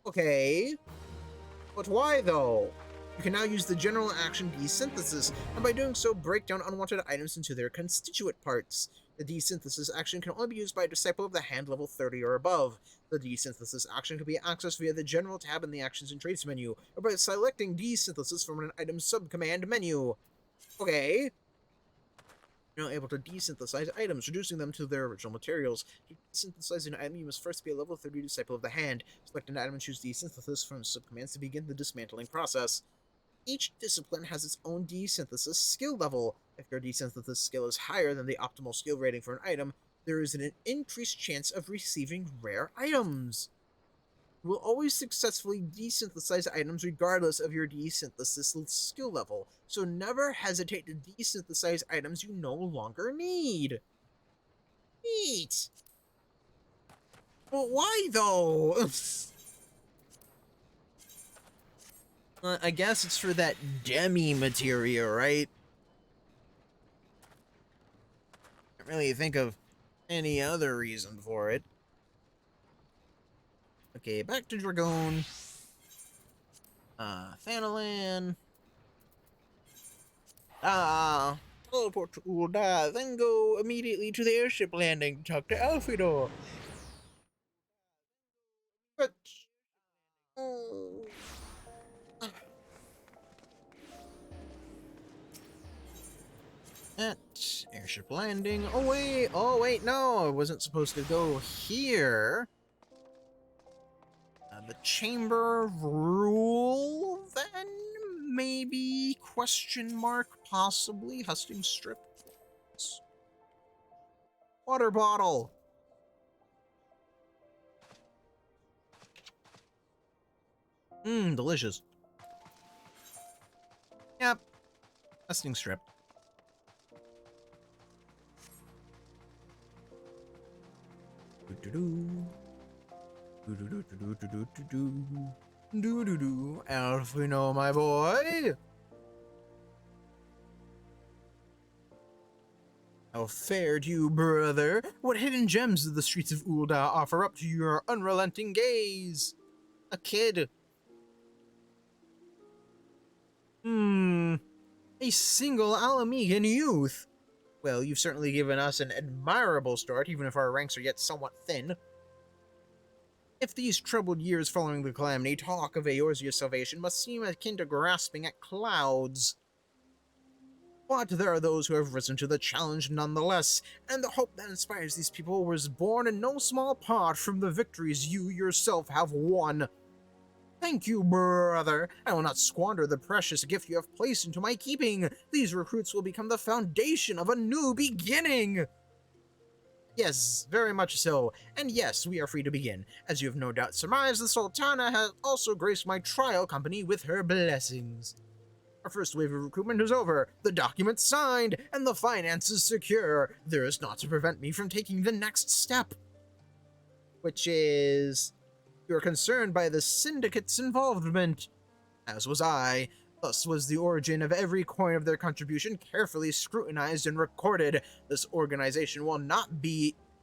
A: Okay. But why, though? You can now use the general action desynthesis, and by doing so, break down unwanted items into their constituent parts. The desynthesis action can only be used by a disciple of the hand level 30 or above. The desynthesis action can be accessed via the general tab in the actions and traits menu, or by selecting desynthesis from an item subcommand menu. Okay. You're now able to desynthesize items, reducing them to their original materials. To desynthesize an item, you must first be a level 30 disciple of the hand. Select an item and choose desynthesis from subcommands to begin the dismantling process. Each discipline has its own desynthesis skill level. If your desynthesis skill is higher than the optimal skill rating for an item, there is an increased chance of receiving rare items. You will always successfully desynthesize items regardless of your desynthesis skill level, so never hesitate to desynthesize items you no longer need. Neat! But why though? I guess it's for that demi-materia, right? Can't really think of any other reason for it. Okay, back to Dragon. Thanalan. Teleport to Ul'dah, then go immediately to the airship landing to talk to Alfredor. But... Oh... At airship landing. Oh wait, no, I wasn't supposed to go here. The chamber rule, then maybe question mark, possibly husting strip. Water bottle. Delicious. Yep, husting strip. Alfino, my boy. How fared you, brother? What hidden gems do the streets of Ul'dah offer up to your unrelenting gaze? A kid. A single Alamegan youth. Well, you've certainly given us an admirable start, even if our ranks are yet somewhat thin. If these troubled years following the calamity talk of Eorzea's salvation must seem akin to grasping at clouds. But there are those who have risen to the challenge nonetheless, and the hope that inspires these people was born in no small part from the victories you yourself have won. Thank you, brother. I will not squander the precious gift you have placed into my keeping. These recruits will become the foundation of a new beginning. Yes, very much so. And yes, we are free to begin. As you have no doubt surmised, the Sultana has also graced my trial company with her blessings. Our first wave of recruitment is over, the documents signed, and the finances secure. There is naught to prevent me from taking the next step. Which is... You're concerned by the syndicate's involvement. As was I. Thus was the origin of every coin of their contribution carefully scrutinized and recorded. This organization will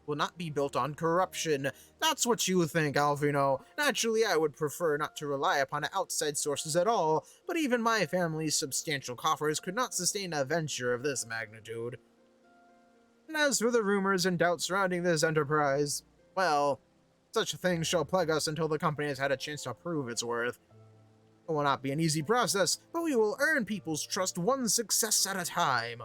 A: will not be built on corruption. That's what you think, Alvino. Naturally, I would prefer not to rely upon outside sources at all, but even my family's substantial coffers could not sustain a venture of this magnitude. And as for the rumors and doubts surrounding this enterprise, well, such things shall plague us until the company has had a chance to prove its worth. It will not be an easy process, but we will earn people's trust one success at a time.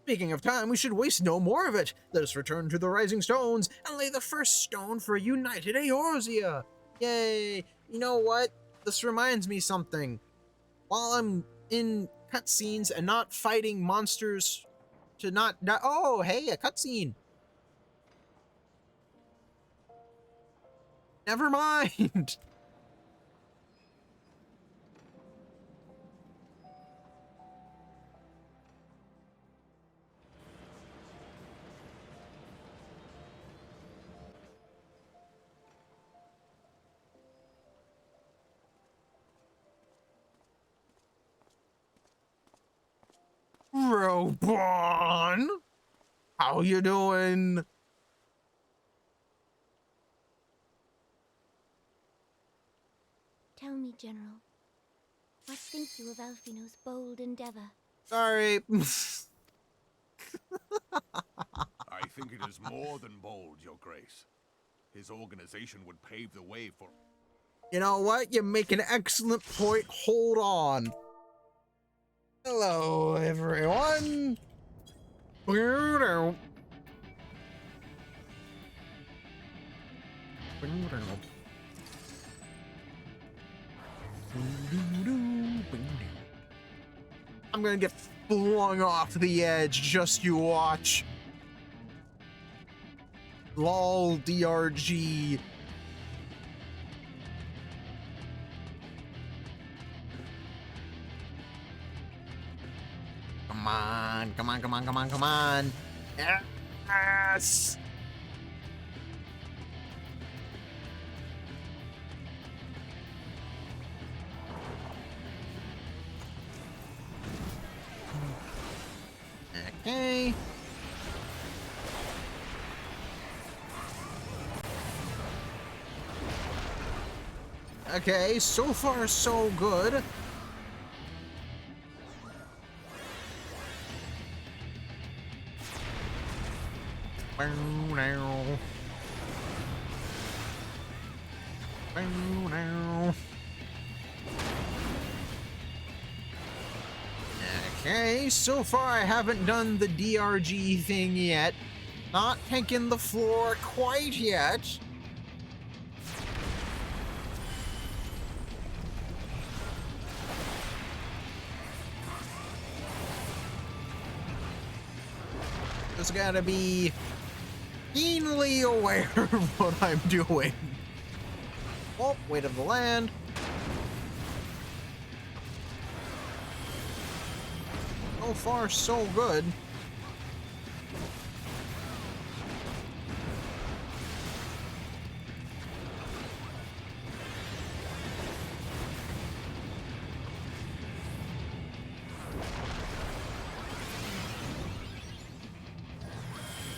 A: Speaking of time, we should waste no more of it. Let us return to the Rising Stones and lay the first stone for a united Eorzea. Yay! You know what? This reminds me something. While I'm in cutscenes and not fighting monsters to not die— oh, hey, a cutscene. Never mind. Robon, how you doing?
B: Tell me, General, what think you of Alfino's bold endeavor?
A: Sorry.
C: I think it is more than bold, Your Grace. His organization would pave the way for—
A: You know what? You make an excellent point. Hold on. Hello, everyone. I'm gonna get flung off the edge. Just you watch. LOL DRG. Come on, come on, come on, come on, come on. Yes! Okay. Okay, so far so good. Okay, so far I haven't done the DRG thing yet. Not taking the floor quite yet. Just gotta be keenly aware of what I'm doing. Oh, weight of the land. So far, so good.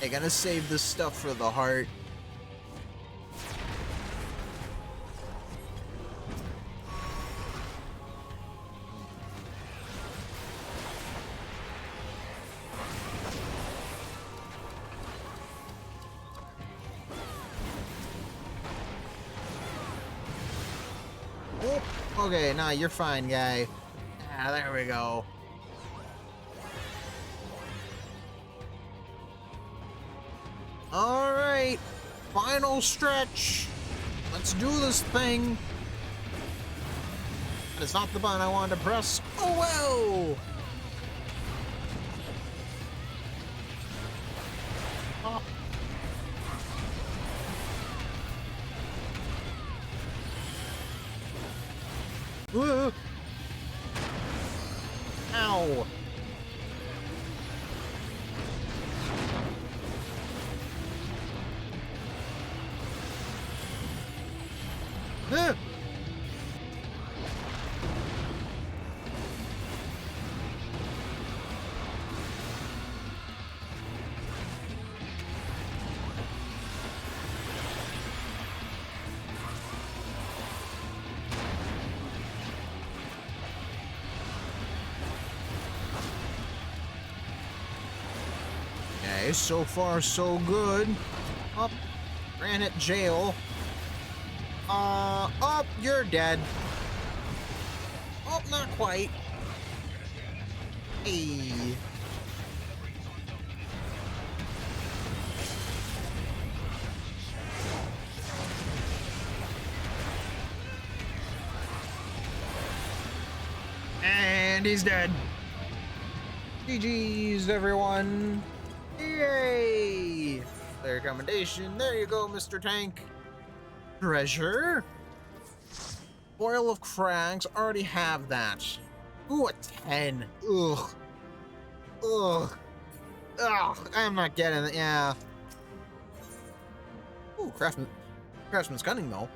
A: I gotta save this stuff for the heart. Oh, okay, nah, you're fine, guy. Ah, there we go. Alright, final stretch. Let's do this thing. That is not the button I wanted to press. Oh well! Oh. Ow! Okay, so far so good. Up, granite jail. Up, you're dead. Oh, not quite. Hey. And he's dead. GG's, everyone. Yay! Their recommendation. There you go, Mr. Tank. Treasure. Boil of Crags. Already have that. Ooh, a 10. Ugh. Ugh. Ugh. I'm not getting it. Yeah. Ooh, Craftsman's Cunning, though.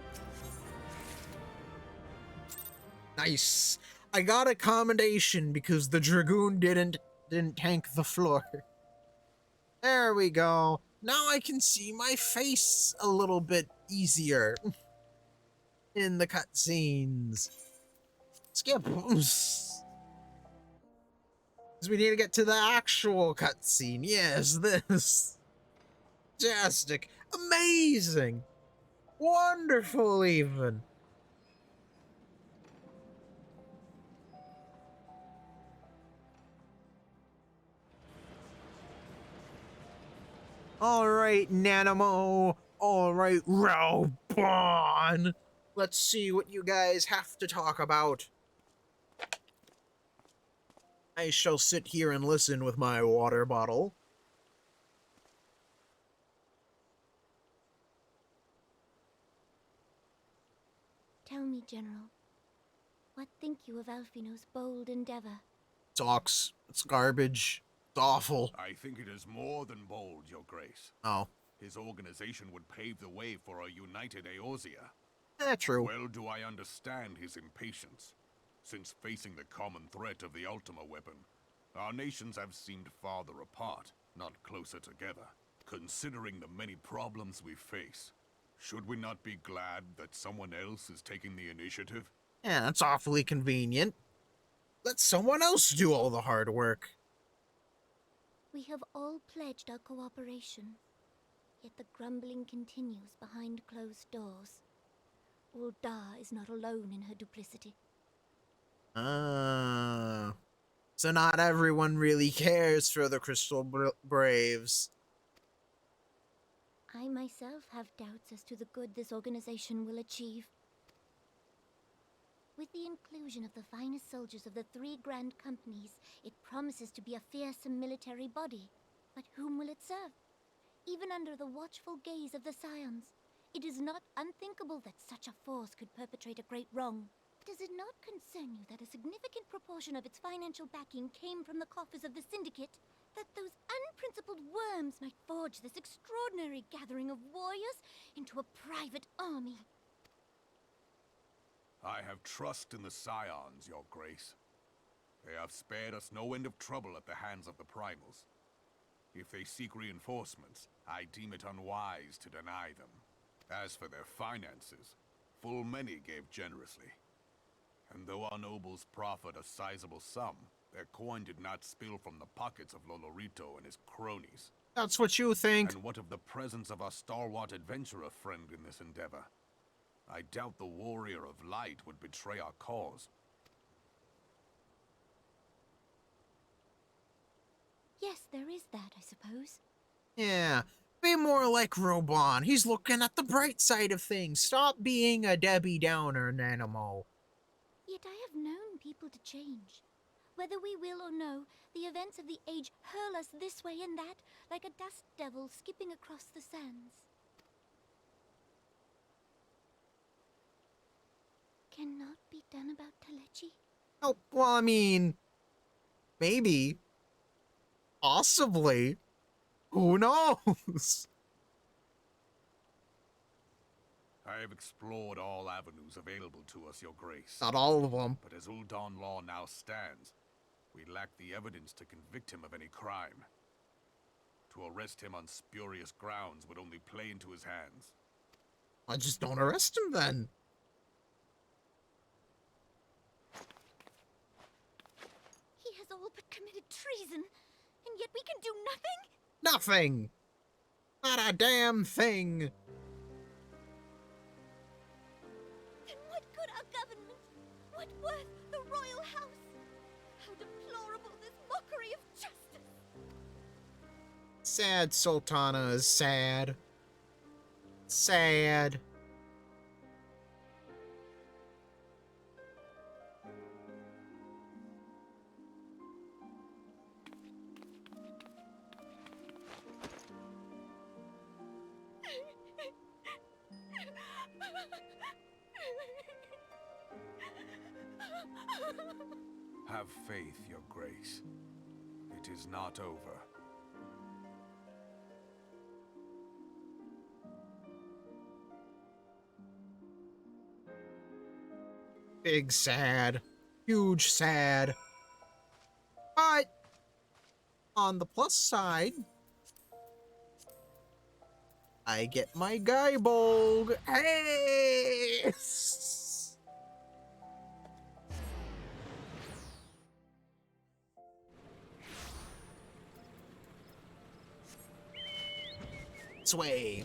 A: Nice. I got a commendation because the Dragoon didn't tank the floor. There we go. Now I can see my face a little bit easier in the cutscenes. Skip. Because we need to get to the actual cutscene. Yes, this. Fantastic. Amazing. Wonderful, even. Alright, Nanamo. Alright, Raubon. Let's see what you guys have to talk about. I shall sit here and listen with my water bottle.
B: Tell me, General, what think you of Alfino's bold endeavor?
A: Sucks. It's garbage. It's awful.
C: I think it is more than bold, Your Grace.
A: Oh.
C: His organization would pave the way for a united Eorzea.
A: True.
C: Well do I understand his impatience, since facing the common threat of the Ultima weapon, our nations have seemed farther apart, not closer together. Considering the many problems we face, should we not be glad that someone else is taking the initiative?
A: Yeah, that's awfully convenient. Let someone else do all the hard work.
B: We have all pledged our cooperation, yet the grumbling continues behind closed doors. Ul'dah is not alone in her duplicity.
A: So not everyone really cares for the Crystal Braves.
B: I myself have doubts as to the good this organization will achieve. With the inclusion of the finest soldiers of the 3 grand companies, it promises to be a fearsome military body. But whom will it serve? Even under the watchful gaze of the Scions, it is not unthinkable that such a force could perpetrate a great wrong. Does it not concern you that a significant proportion of its financial backing came from the coffers of the Syndicate? That those unprincipled worms might forge this extraordinary gathering of warriors into a private army?
C: I have trust in the Scions, Your Grace. They have spared us no end of trouble at the hands of the Primals. If they seek reinforcements, I deem it unwise to deny them. As for their finances, full many gave generously. And though our nobles proffered a sizable sum, their coin did not spill from the pockets of Lolorito and his cronies.
A: That's what you think.
C: And what of the presence of our stalwart adventurer friend in this endeavor? I doubt the Warrior of Light would betray our cause.
B: Yes, there is that, I suppose.
A: Yeah, be more like Robon. He's looking at the bright side of things. Stop being a Debbie Downer, Nanamo.
B: Yet I have known people to change. Whether we will or no, the events of the age hurl us this way and that, like a dust devil skipping across the sands. Cannot be done about Telechi?
A: Oh, well, I mean, maybe. Possibly. Who knows?
C: I have explored all avenues available to us, Your Grace.
A: Not all of them.
C: But as Ul'dah law now stands, we lack the evidence to convict him of any crime. To arrest him on spurious grounds would only play into his hands.
A: I just don't arrest him then.
B: He has all but committed treason, and yet we can do nothing?
A: Nothing! Not a damn thing!
B: Then what good our government? What worth the royal house? How deplorable this mockery of justice!
A: Sad Sultana is sad. Sad.
C: Have faith, Your Grace. It is not over.
A: Big sad. Huge sad. But, on the plus side, I get my Guybolg. Hey! Sway.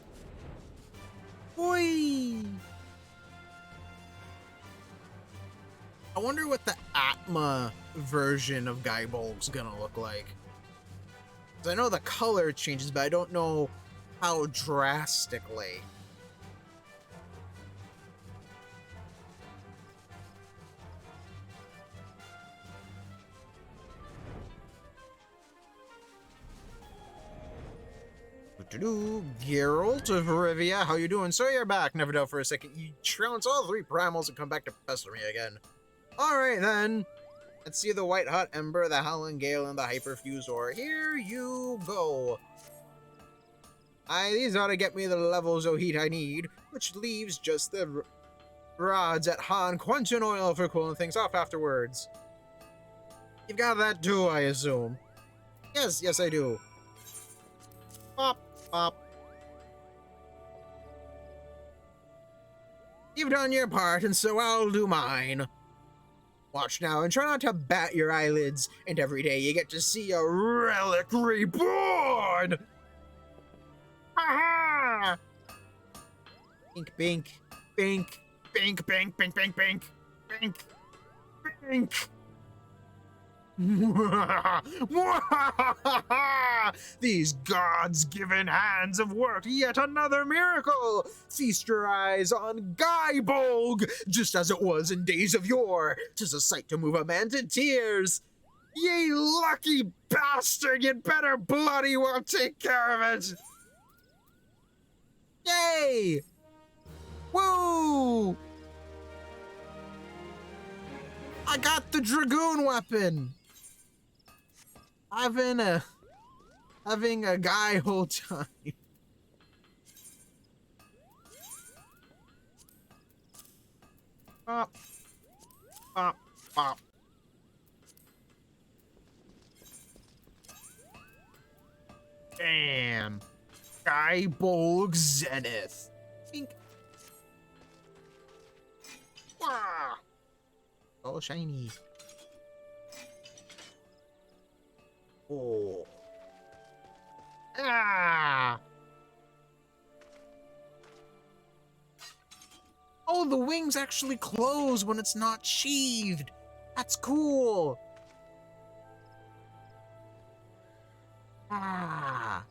A: Oi! I wonder what the Atma version of Guybolg's gonna look like. 'Cause I know the color changes, but I don't know how drastically. Geralt of Rivia, how you doing? So you're back. Never doubt for a second you trounce all three primals and come back to pester me again. Alright then. Let's see the White Hot Ember, the Howling Gale, and the Hyperfusor. Here you go. These ought to get me the levels of heat I need, which leaves just the rods at Han Quentin Oil for cooling things off afterwards. You've got that too, I assume. Yes, I do. Pop, pop. You've done your part, and so I'll do mine. Watch now, and try not to bat your eyelids, and every day you get to see a relic reborn! Ha ha! Bink, bink, bink, bink, bink, bink, bink, bink, bink, bink. These gods-given hands have worked yet another miracle! Feast your eyes on Guybolg, just as it was in days of yore. 'Tis a sight to move a man to tears. Ye lucky bastard, you'd better bloody well take care of it! Yay! Woo! I got the Dragoon weapon! Having a guy whole time. Pop, pop, pop. Damn. Guybolg Zenith. Pink. Wow. All shiny. Oh. Ah! Oh, the wings actually close when it's not sheathed. That's cool. Ah.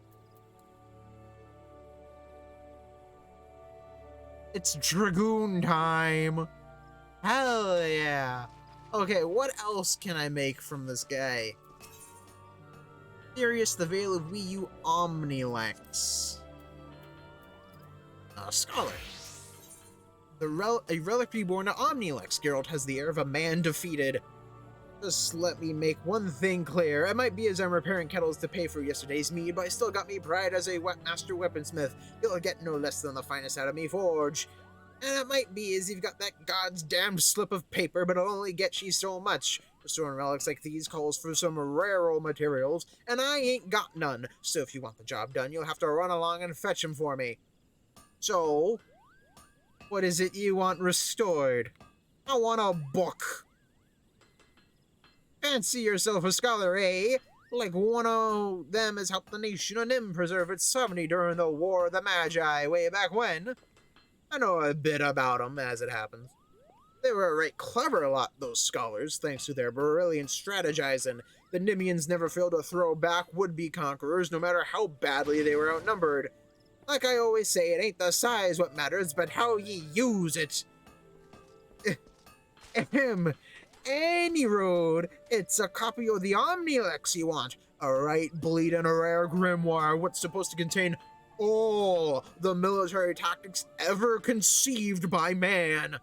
A: It's Dragoon time. Hell yeah. Okay, what else can I make from this guy? Sirius, the Veil of Wii U Omnilex. Scholar. A relic reborn to Omnilex. Geralt has the air of a man defeated. Just let me make one thing clear. It might be as I'm repairing kettles to pay for yesterday's mead, but I still got me pride as a master weaponsmith. You'll get no less than the finest out of me forge. And it might be as you've got that god's damned slip of paper, but it'll only get you so much. Restoring relics like these calls for some rare old materials, and I ain't got none. So if you want the job done, you'll have to run along and fetch 'em for me. So, what is it you want restored? I want a book. Fancy yourself a scholar, eh? like one of them has helped the nation of Nim preserve its sovereignty during the War of the Magi way back when. I know a bit about them as it happens. They were right clever a lot, those scholars, thanks to their brilliant strategizing. The Nimians never failed to throw back would-be conquerors, no matter how badly they were outnumbered. Like I always say, it ain't the size what matters, but how ye use it. Ahem. Any road, it's a copy of the Omnilex you want. A right bleeding rare grimoire, what's supposed to contain all the military tactics ever conceived by man.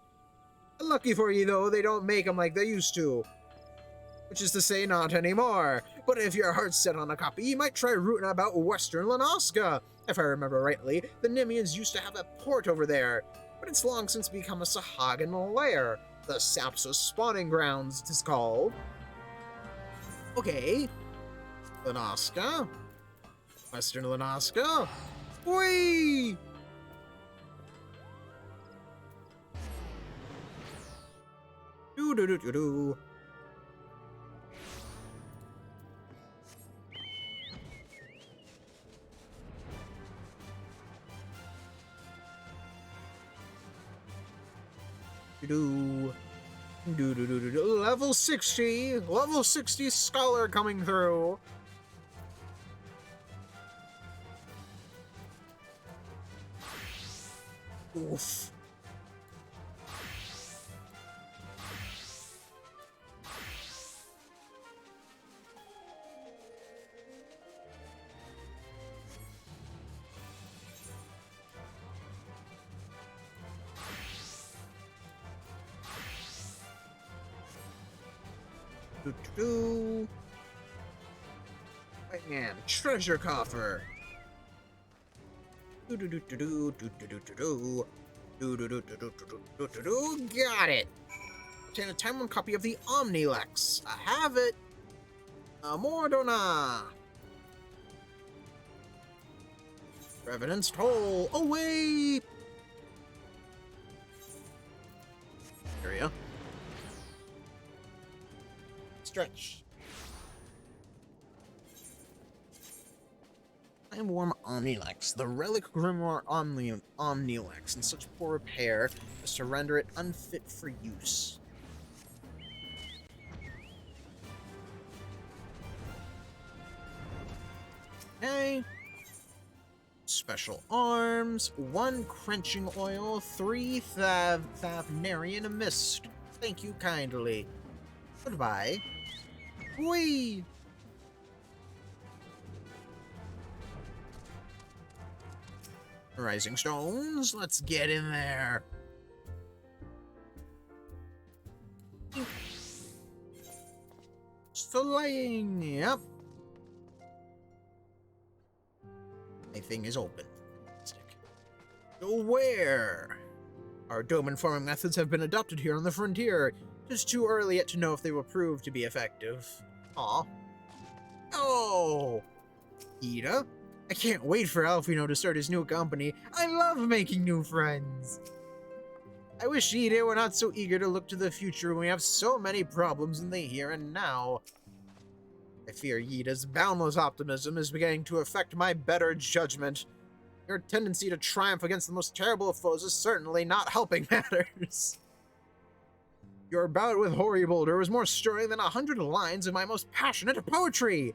A: Lucky for you, though, they don't make them like they used to. Which is to say, not anymore. But if your heart's set on a copy, you might try rooting about Western Lanoska. If I remember rightly, the Nimians used to have a port over there, but it's long since become a Sahagan lair. The Sapsa spawning grounds, it is called. Okay. Lanoska. Western Lanoska. Whee! Do-do-do-do-do. Do-do-do-do-do. Level 60! Level 60 scholar coming through! Oof. Do-do-do. And treasure coffer. Do-do-do-do-do, do-do-do-do-do. Do-do-do-do-do-do-do-do. Got it. Obtain a time 1 copy of the Omnilex. I have it. Mordona. Revenant's Toll. Away. Area. Stretch. Time Worm Omnilex. The relic grimoire Omnilex in such poor repair as to render it unfit for use. Okay. Special arms, 1 quenching oil, 3 Thavnarian mist. Thank you kindly. Goodbye. Whee! Rising stones, let's get in there. Slaying, yep. Anything is open. Go where? Our dome and farming methods have been adopted here on the frontier. It is too early yet to know if they will prove to be effective. Aw. Oh! Ida? I can't wait for Alfino to start his new company. I love making new friends. I wish Ida were not so eager to look to the future when we have so many problems in the here and now. I fear Yida's boundless optimism is beginning to affect my better judgment. Your tendency to triumph against the most terrible of foes is certainly not helping matters. Your bout with Horriboulder was more stirring than 100 lines of my most passionate poetry.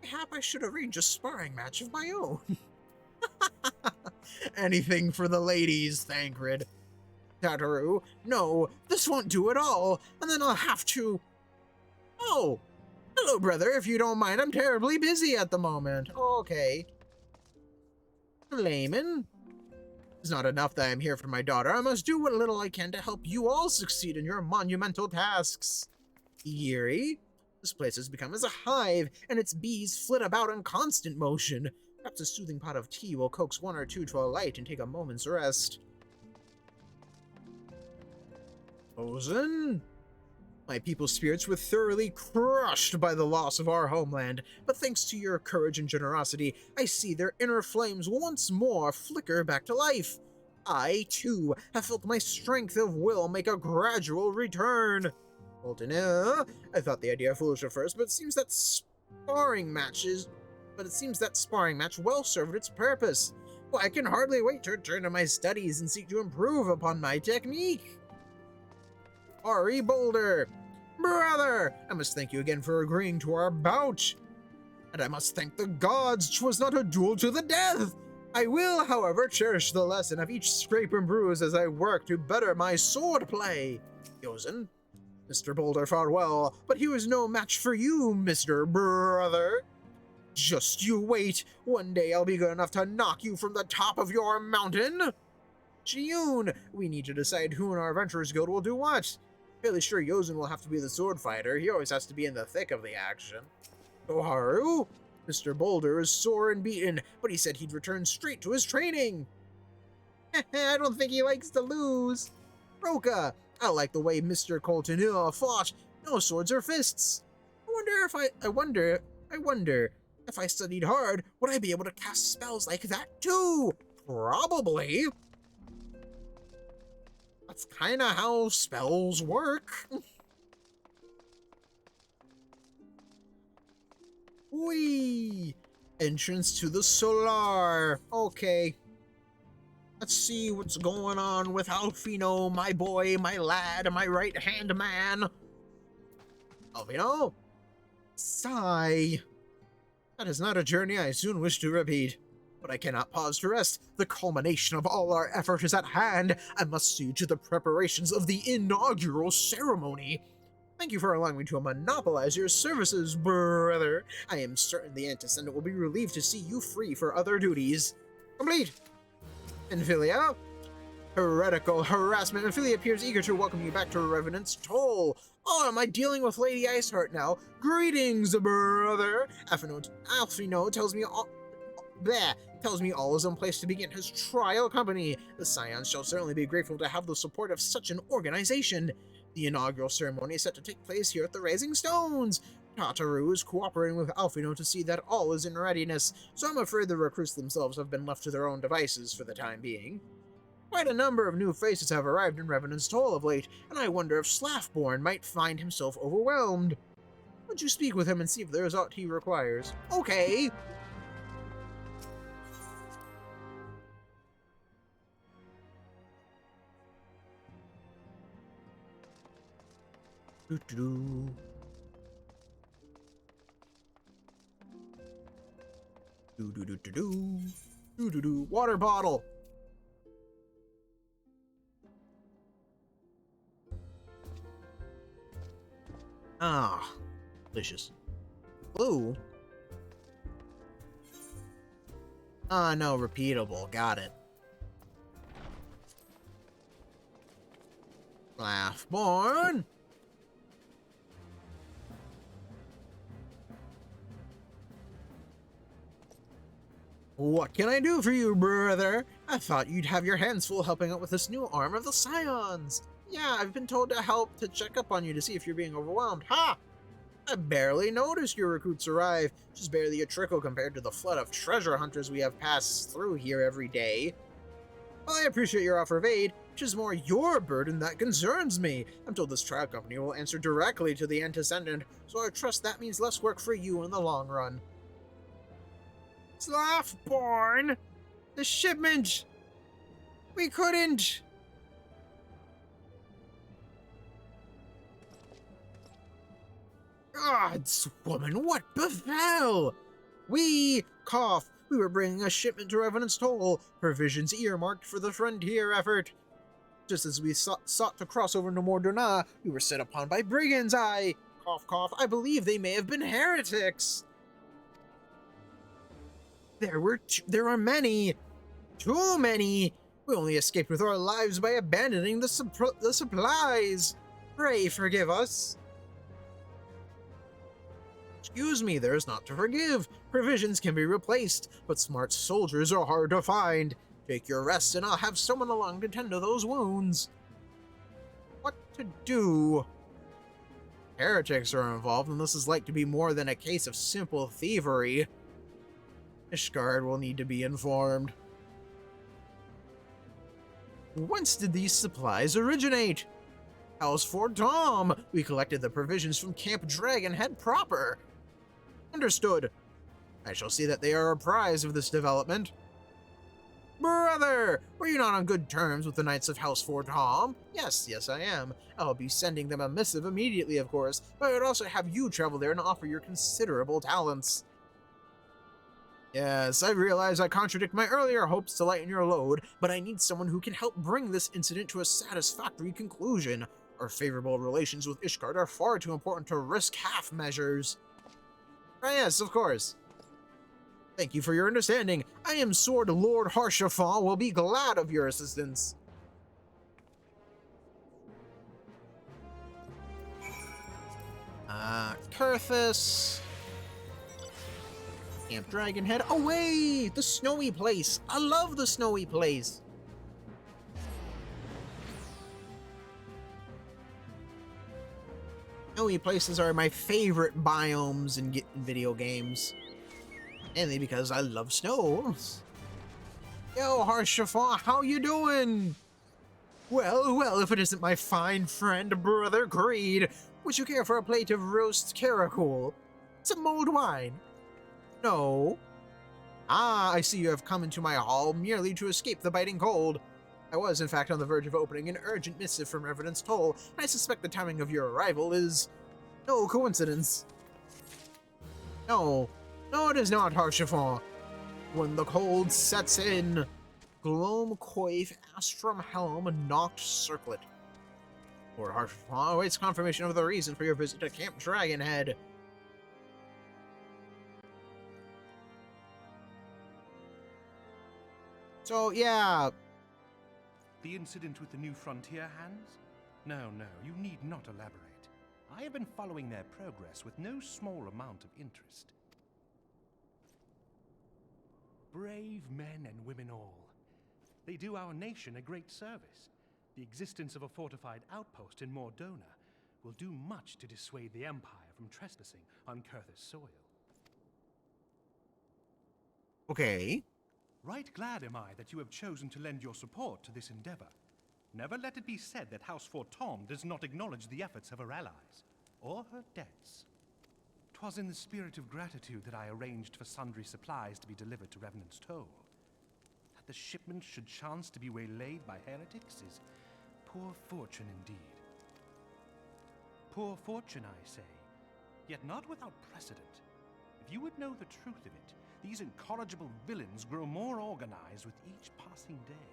A: Perhaps I should arrange a sparring match of my own. Anything for the ladies, Thancred. Tataru, no, this won't do at all, and then I'll have to... Oh, hello, brother, if you don't mind, I'm terribly busy at the moment. Okay. Layman? It's not enough that I'm here for my daughter. I must do what little I can to help you all succeed in your monumental tasks. Yuri? This place has become as a hive, and its bees flit about in constant motion. Perhaps a soothing pot of tea will coax 1 or 2 to alight and take a moment's rest. Ozen? My people's spirits were thoroughly crushed by the loss of our homeland, but thanks to your courage and generosity, I see their inner flames once more flicker back to life. I, too, have felt my strength of will make a gradual return. Alton, I thought the idea foolish at first, but it seems that sparring matches, but it seems that sparring match well served its purpose. Well, I can hardly wait to return to my studies and seek to improve upon my technique. Ari Boulder, brother, I must thank you again for agreeing to our bout. And I must thank the gods 'twas not a duel to the death. I will, however, cherish the lesson of each scrape and bruise as I work to better my sword play. Yosen, Mr. Boulder fought well, but he was no match for you, Mr. Brother. Just you wait. One day I'll be good enough to knock you from the top of your mountain. Chiyun, we need to decide who in our Adventurers Guild will do what. Fairly sure Yosen will have to be the sword fighter. He always has to be in the thick of the action. Koharu, Mr. Boulder is sore and beaten, but he said he'd return straight to his training. I don't think he likes to lose. Roka, I like the way Mr. Coltonua fought. No swords or fists. I wonder if I studied hard, would I be able to cast spells like that too? Probably. That's kind of how spells work. Whee! Entrance to the Solar. Okay. Let's see what's going on with Alfino, my boy, my lad, my right-hand man. Alfino? Sigh. That is not a journey I soon wish to repeat. But I cannot pause to rest. The culmination of all our effort is at hand. I must see to the preparations of the inaugural ceremony. Thank you for allowing me to monopolize your services, brother. I am certain the Antecedent will be relieved to see you free for other duties. Complete. Infilia. Heretical harassment. Infilia appears eager to welcome you back to Revenant's Toll. Oh, am I dealing with Lady Iceheart now? Greetings, brother. Alfino tells me all is in place to begin his trial company. The Scions shall certainly be grateful to have the support of such an organization. The inaugural ceremony is set to take place here at the Raising Stones. Tataru is cooperating with Alfino to see that all is in readiness, so I'm afraid the recruits themselves have been left to their own devices for the time being. Quite a number of new faces have arrived in Revenant's Toll of late, and I wonder if Slaffborn might find himself overwhelmed. Would you speak with him and see if there is aught he requires? Okay. Doo-doo-doo. Doo-doo-doo-doo-doo. Doo-doo-doo. Water bottle. Ah, delicious. Blue? Ah, no, repeatable. Got it. Laughborn. What can I do for you, brother? I thought you'd have your hands full helping out with this new arm of the Scions. Yeah, I've been told to help to check up on you to see if you're being overwhelmed. Ha! I barely noticed your recruits arrive. Just barely a trickle compared to the flood of treasure hunters we have passed through here every day. Well, I appreciate your offer of aid, which is more your burden that concerns me. I'm told this trial company will answer directly to the Antecedent, so I trust that means less work for you in the long run. Slaffborn! The shipment! We couldn't! Gods, woman, what befell? We were bringing a shipment to Revenant's Toll, provisions earmarked for the frontier effort. Just as we sought to cross over to Mordona, we were set upon by brigands. I believe they may have been heretics. There are many. Too many. We only escaped with our lives by abandoning the supplies. Pray forgive us. Excuse me, there is naught to forgive. Provisions can be replaced, but smart soldiers are hard to find. Take your rest and I'll have someone along to tend to those wounds. What to do? Heretics are involved, and this is like to be more than a case of simple thievery. Ishgard will need to be informed. Whence did these supplies originate? House Fort Tom. We collected the provisions from Camp Dragonhead proper. Understood. I shall see that they are apprised of this development. Brother, were you not on good terms with the Knights of House Fort Tom? Yes, I am. I'll be sending them a missive immediately, of course, but I would also have you travel there and offer your considerable talents. Yes, I realize I contradict my earlier hopes to lighten your load, but I need someone who can help bring this incident to a satisfactory conclusion. Our favorable relations with Ishgard are far too important to risk half measures. Ah, yes, of course. Thank you for your understanding. I am Sword Lord Harshafal will be glad of your assistance. Kurthus. Camp Dragonhead. Away! The snowy place. I love the snowy place. Snowy places are my favorite biomes in video games. Mainly because I love snow. Yo, Harshafal, how you doing? Well, if it isn't my fine friend, Brother Greed, would you care for a plate of roast caracol? Some mulled wine? No. Ah, I see you have come into my hall merely to escape the biting cold. I was, in fact, on the verge of opening an urgent missive from Revenant's Toll, and I suspect the timing of your arrival is no coincidence. No, it is not, Harshafal. When the cold sets in, Gloam Coif Astrum Helm Noct Circlet. Lord Harshafal awaits confirmation of the reason for your visit to Camp Dragonhead. So, yeah.
D: The incident with the new frontier hands? No, you need not elaborate. I have been following their progress with no small amount of interest. Brave men and women all. They do our nation a great service. The existence of a fortified outpost in Mordona will do much to dissuade the Empire from trespassing on Kurthus soil.
A: Okay.
D: Right glad am I that you have chosen to lend your support to this endeavor. Never let it be said that House Fort Tom does not acknowledge the efforts of her allies, or her debts. 'Twas in the spirit of gratitude that I arranged for sundry supplies to be delivered to Revenant's Toll. That the shipment should chance to be waylaid by heretics is poor fortune indeed. Poor fortune, I say, yet not without precedent. If you would know the truth of it, these incorrigible villains grow more organized with each passing day.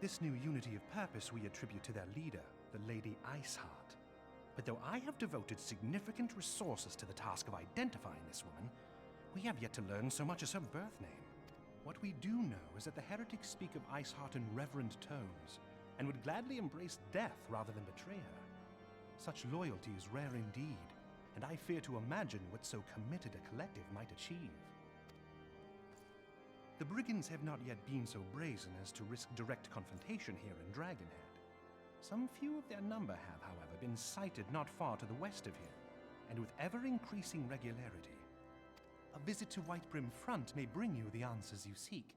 D: This new unity of purpose we attribute to their leader, the Lady Iceheart. But though I have devoted significant resources to the task of identifying this woman, we have yet to learn so much as her birth name. What we do know is that the heretics speak of Iceheart in reverent tones, and would gladly embrace death rather than betray her. Such loyalty is rare indeed, and I fear to imagine what so committed a collective might achieve. The brigands have not yet been so brazen as to risk direct confrontation here in Dragonhead. Some few of their number have, however, been sighted not far to the west of here, and with ever-increasing regularity. A visit to Whitebrim Front may bring you the answers you seek.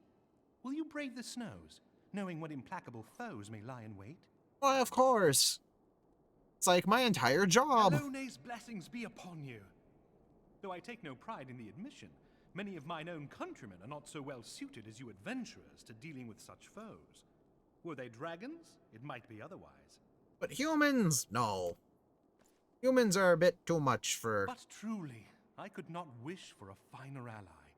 D: Will you brave the snows, knowing what implacable foes may lie in wait?
A: Why, of course. It's like my entire job.
D: Alone's blessings be upon you. Though I take no pride in the admission, many of mine own countrymen are not so well suited as you adventurers to dealing with such foes. Were they dragons, it might be otherwise.
A: But humans? No. Humans are a bit too much for...
D: But truly, I could not wish for a finer ally.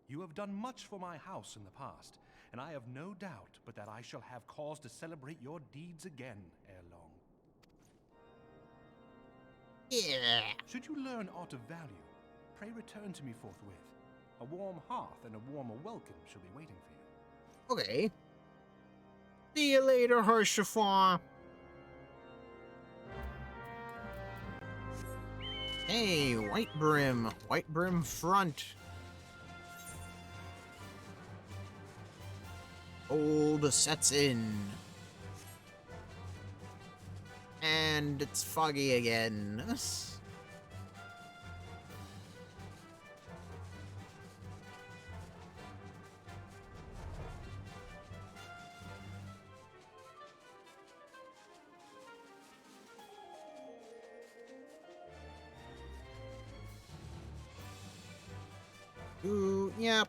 D: You have done much for my house in the past, and I have no doubt but that I shall have cause to celebrate your deeds again ere long.
A: Yeah.
D: Should you learn aught of value, pray return to me forthwith. A warm hearth and a warmer welcome shall be waiting for you.
A: Okay. See you later, Harshafal. Hey, Whitebrim Front. Cold sets in. And it's foggy again. Ooh, yep.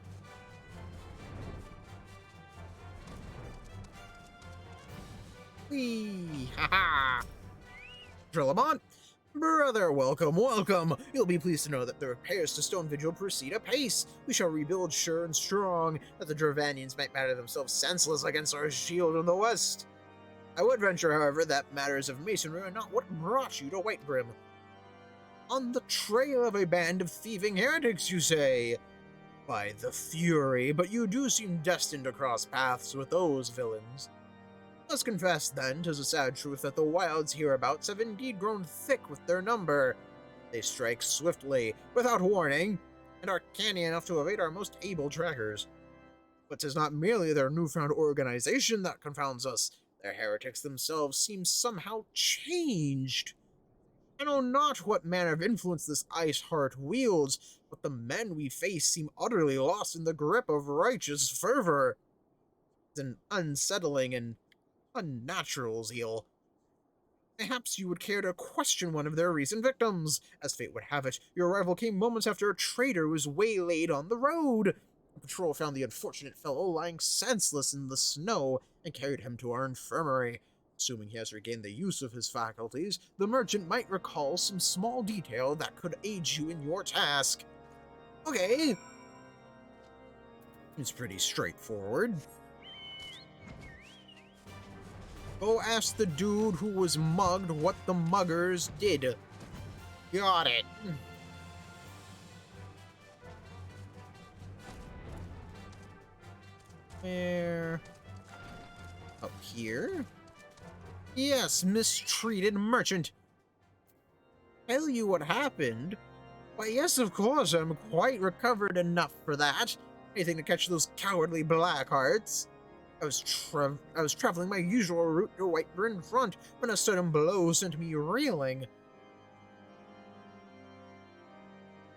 A: Whee! Ha-ha! Trillamont! Brother, welcome, welcome! You'll be pleased to know that the repairs to Stone Vigil proceed apace. We shall rebuild sure and strong, that the Dravanians might batter themselves senseless against our shield in the west. I would venture, however, that matters of masonry are not what brought you to Whitebrim. On the trail of a band of thieving heretics, you say? By the Fury, but you do seem destined to cross paths with those villains. Let's confess, then, 'tis a sad truth that the wilds hereabouts have indeed grown thick with their number. They strike swiftly, without warning, and are canny enough to evade our most able trackers. But 'tis not merely their newfound organization that confounds us. Their heretics themselves seem somehow changed. I know not what manner of influence this ice heart wields, but the men we face seem utterly lost in the grip of righteous fervor. It's an unsettling and unnatural zeal. Perhaps you would care to question one of their recent victims. As fate would have it, your arrival came moments after a traitor was waylaid on the road. The patrol found the unfortunate fellow lying senseless in the snow and carried him to our infirmary. Assuming he has regained the use of his faculties, the merchant might recall some small detail that could aid you in your task. Okay. It's pretty straightforward. Go ask the dude who was mugged what the muggers did. Got it. Where? Up here? Yes, mistreated merchant. Tell you what happened? Why, yes, of course, I'm quite recovered enough for that. Anything to catch those cowardly Blackhearts. I was traveling my usual route to Whitebrim Front when a sudden blow sent me reeling.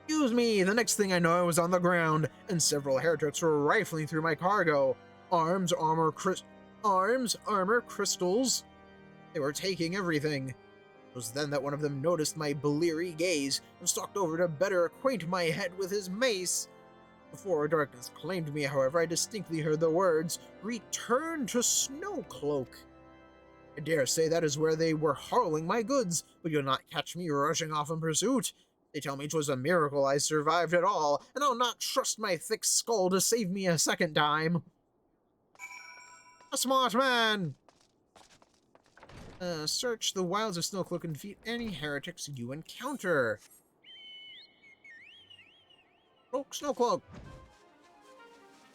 A: Excuse me, the next thing I know I was on the ground, and several heretics were rifling through my cargo. Arms, armor, crystals. They were taking everything. It was then that one of them noticed my bleary gaze and stalked over to better acquaint my head with his mace. Before darkness claimed me, however, I distinctly heard the words, "Return to Snowcloak." I dare say that is where they were hauling my goods, but you'll not catch me rushing off in pursuit. They tell me 'twas a miracle I survived at all, and I'll not trust my thick skull to save me a second time. A smart man! Search the wilds of Snowcloak and defeat any heretics you encounter. Oh, Snowcloak!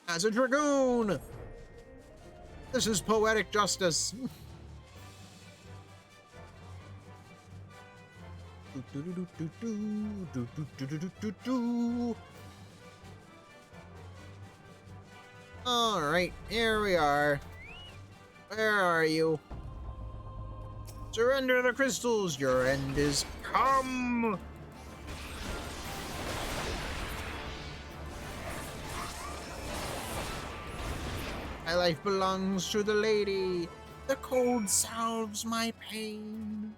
A: As a dragoon! This is poetic justice. Alright, here we are. Where are you? Surrender the crystals, your end is come! My life belongs to the lady. The cold salves my pain.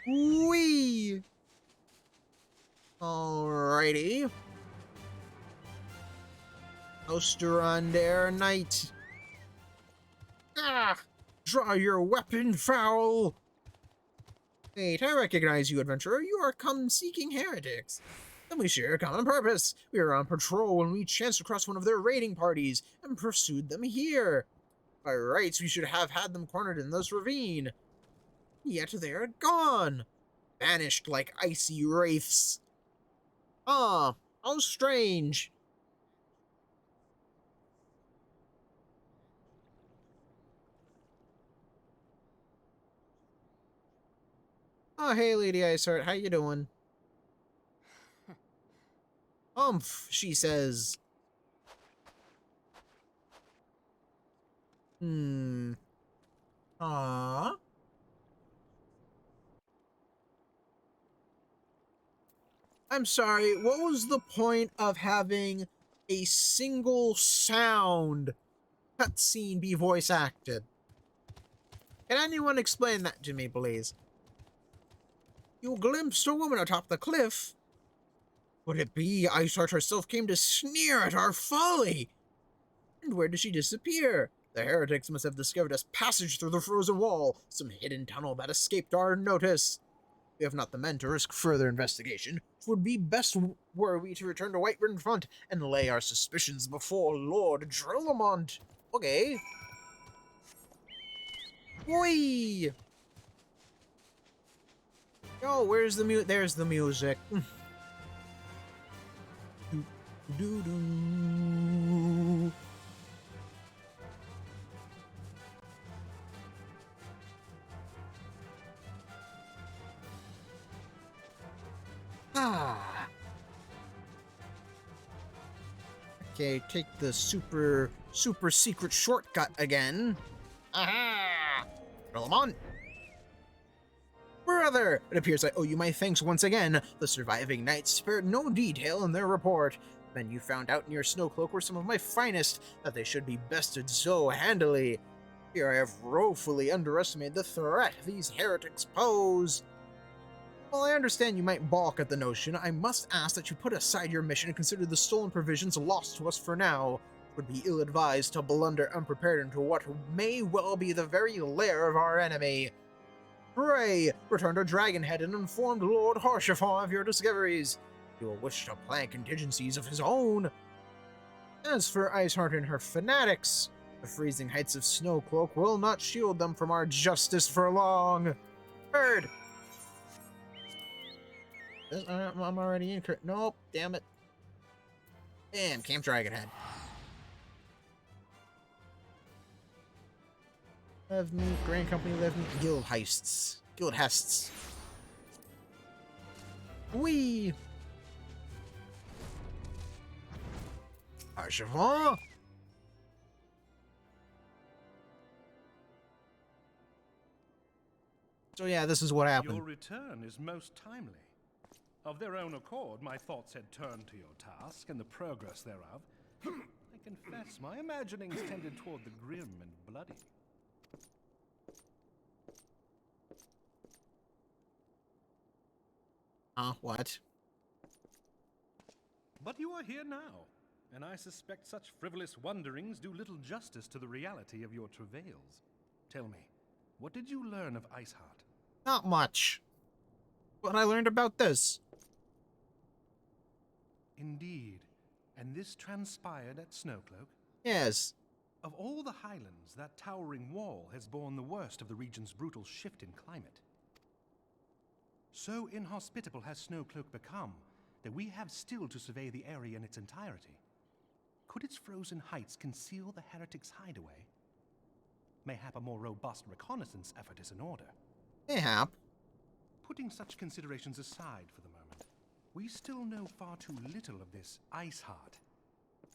A: Whee! Alrighty. Osteronder Knight. Ah! Draw your weapon, foul! Wait, I recognize you, adventurer. You are come seeking heretics. Then we share a common purpose. We were on patrol when we chanced across one of their raiding parties and pursued them here. By rights, we should have had them cornered in this ravine. Yet they are gone, vanished like icy wraiths. Ah, how strange. Oh, hey, Lady Iceheart, how you doing? She says. Ah. I'm sorry, what was the point of having a single sound cutscene be voice acted? Can anyone explain that to me, please? You glimpsed a woman atop the cliff. Could it be Iceheart herself came to sneer at our folly? And where did she disappear? The heretics must have discovered us passage through the frozen wall, some hidden tunnel that escaped our notice. We have not the men to risk further investigation. It would be best were we to return to Whiterun Front and lay our suspicions before Lord Drillmont. Okay. Whee! Oh, where's the there's the music. Do-do-do. Ah. Okay, take the super secret shortcut again. Aha! Lamont. Brother, it appears I owe you my thanks once again. The surviving knights spared no detail in their report. Men you found out in your snow cloak were some of my finest, that they should be bested so handily. Here I have woefully underestimated the threat these heretics pose. While I understand you might balk at the notion, I must ask that you put aside your mission and consider the stolen provisions lost to us for now. It would be ill-advised to blunder unprepared into what may well be the very lair of our enemy. Pray, return to Dragonhead and inform Lord Harshathon of your discoveries. He will wish to plan contingencies of his own. As for Iceheart and her fanatics, the freezing heights of Snowcloak will not shield them from our justice for long. Heard. I'm already in. Nope, damn it. Damn, Camp Dragonhead. Love Meat, Grand Company, Love Meat, Guild Heists. Guild Hests. Whee! Harshathon! So yeah, this is what happened.
D: Your return is most timely. Of their own accord, my thoughts had turned to your task and the progress thereof. I confess, my imaginings tended toward the grim and bloody.
A: What?
D: But you are here now, and I suspect such frivolous wonderings do little justice to the reality of your travails. Tell me, what did you learn of Iceheart?
A: Not much. But I learned about this.
D: Indeed. And this transpired at Snowcloak?
A: Yes.
D: Of all the highlands, that towering wall has borne the worst of the region's brutal shift in climate. So inhospitable has Snowcloak become that we have still to survey the area in its entirety. Could its frozen heights conceal the heretics' hideaway? Mayhap a more robust reconnaissance effort is in order.
A: Mayhap.
D: Putting such considerations aside for the moment, we still know far too little of this Iceheart.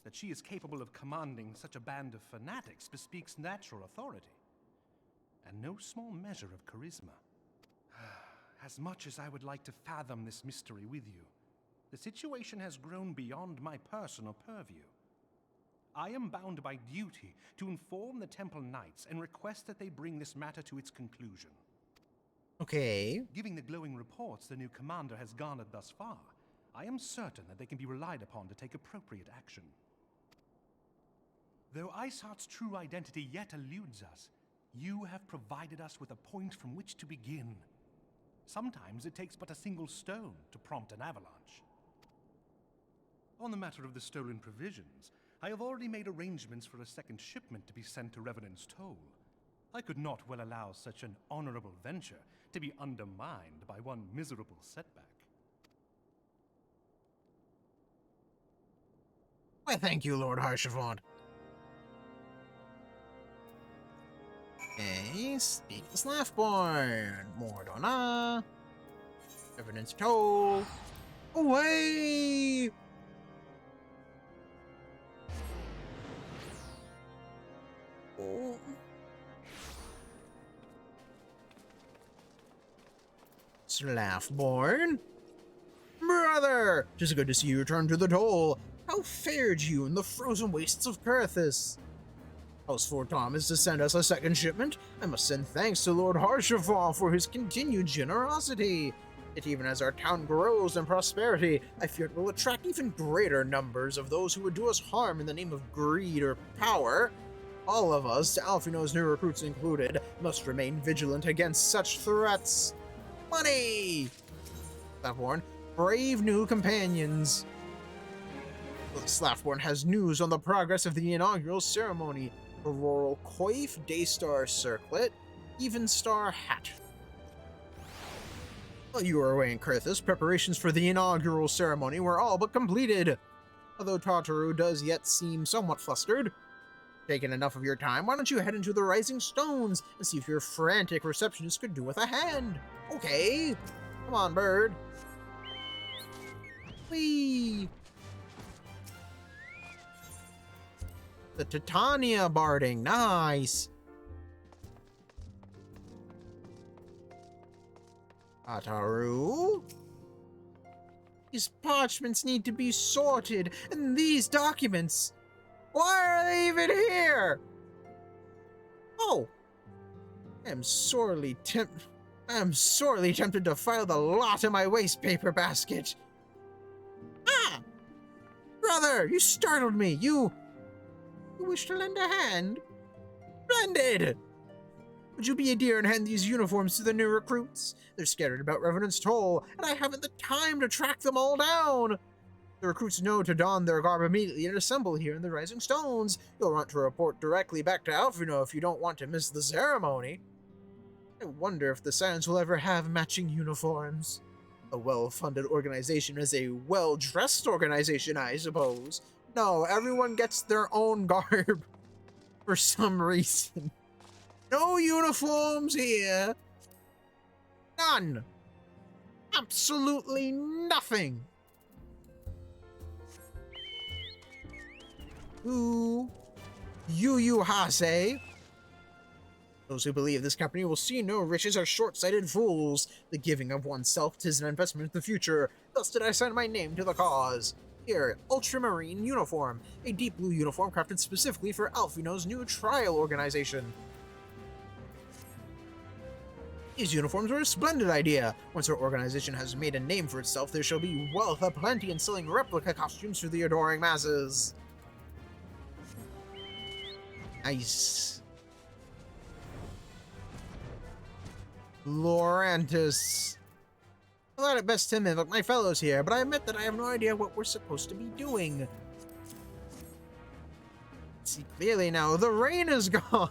D: That she is capable of commanding such a band of fanatics bespeaks natural authority, and no small measure of charisma. As much as I would like to fathom this mystery with you, the situation has grown beyond my personal purview. I am bound by duty to inform the Temple Knights and request that they bring this matter to its conclusion.
A: Okay.
D: Given the glowing reports the new commander has garnered thus far, I am certain that they can be relied upon to take appropriate action. Though Iceheart's true identity yet eludes us, you have provided us with a point from which to begin. Sometimes it takes but a single stone to prompt an avalanche. On the matter of the stolen provisions, I have already made arrangements for a second shipment to be sent to Revenant's Toll. I could not well allow such an honorable venture to be undermined by one miserable setback.
A: Why, thank you, Lord Harshathon. Okay, speak the Slaffborn. Mordona. Revenant's Toll. Away! Oh. Slaffborn? Brother! 'Tis good to see you return to the Toll. How fared you in the frozen wastes of Carthus? House Fort Thomas to send us a second shipment. I must send thanks to Lord Harshathon for his continued generosity. Yet even as our town grows in prosperity, I fear it will attract even greater numbers of those who would do us harm in the name of greed or power. All of us, Alfino's new recruits included, must remain vigilant against such threats. Money! Slaphborn, brave new companions. Slaphborn has news on the progress of the inaugural ceremony. Auroral coif, Daystar circlet, even star hat. While you were away in Kurthus, preparations for the inaugural ceremony were all but completed. Although Tataru does yet seem somewhat flustered. Taking enough of your time, why don't you head into the Rising Stones and see if your frantic receptionist could do with a hand? Okay. Come on, bird. Whee! The Titania barding. Nice. Ataru? These parchments need to be sorted, and these documents. Why are they even here? Oh. I am sorely tempted to file the lot in my waste paper basket. Ah! Brother, you startled me. You wish to lend a hand? Splendid! Would you be a dear and hand these uniforms to the new recruits? They're scattered about Revenant's Toll, and I haven't the time to track them all down. The recruits know to don their garb immediately and assemble here in the Rising Stones. You'll want to report directly back to Alfino if you don't want to miss the ceremony. I wonder if the Scions will ever have matching uniforms. A well-funded organization is a well-dressed organization, I suppose. No, everyone gets their own garb for some reason. No uniforms here. None. Absolutely nothing. Ooh. Yu Hase. Those who believe this company will see no riches are short-sighted fools. The giving of oneself 'tis an investment in the future. Thus did I sign my name to the cause. Here, Ultramarine Uniform, a deep blue uniform crafted specifically for Alfino's new trial organization. These uniforms were a splendid idea. Once our organization has made a name for itself, there shall be wealth aplenty in selling replica costumes to the adoring masses. Nice. Laurentis. I thought it best to mimic my fellows here, but I admit that I have no idea what we're supposed to be doing. See clearly now, the rain is gone.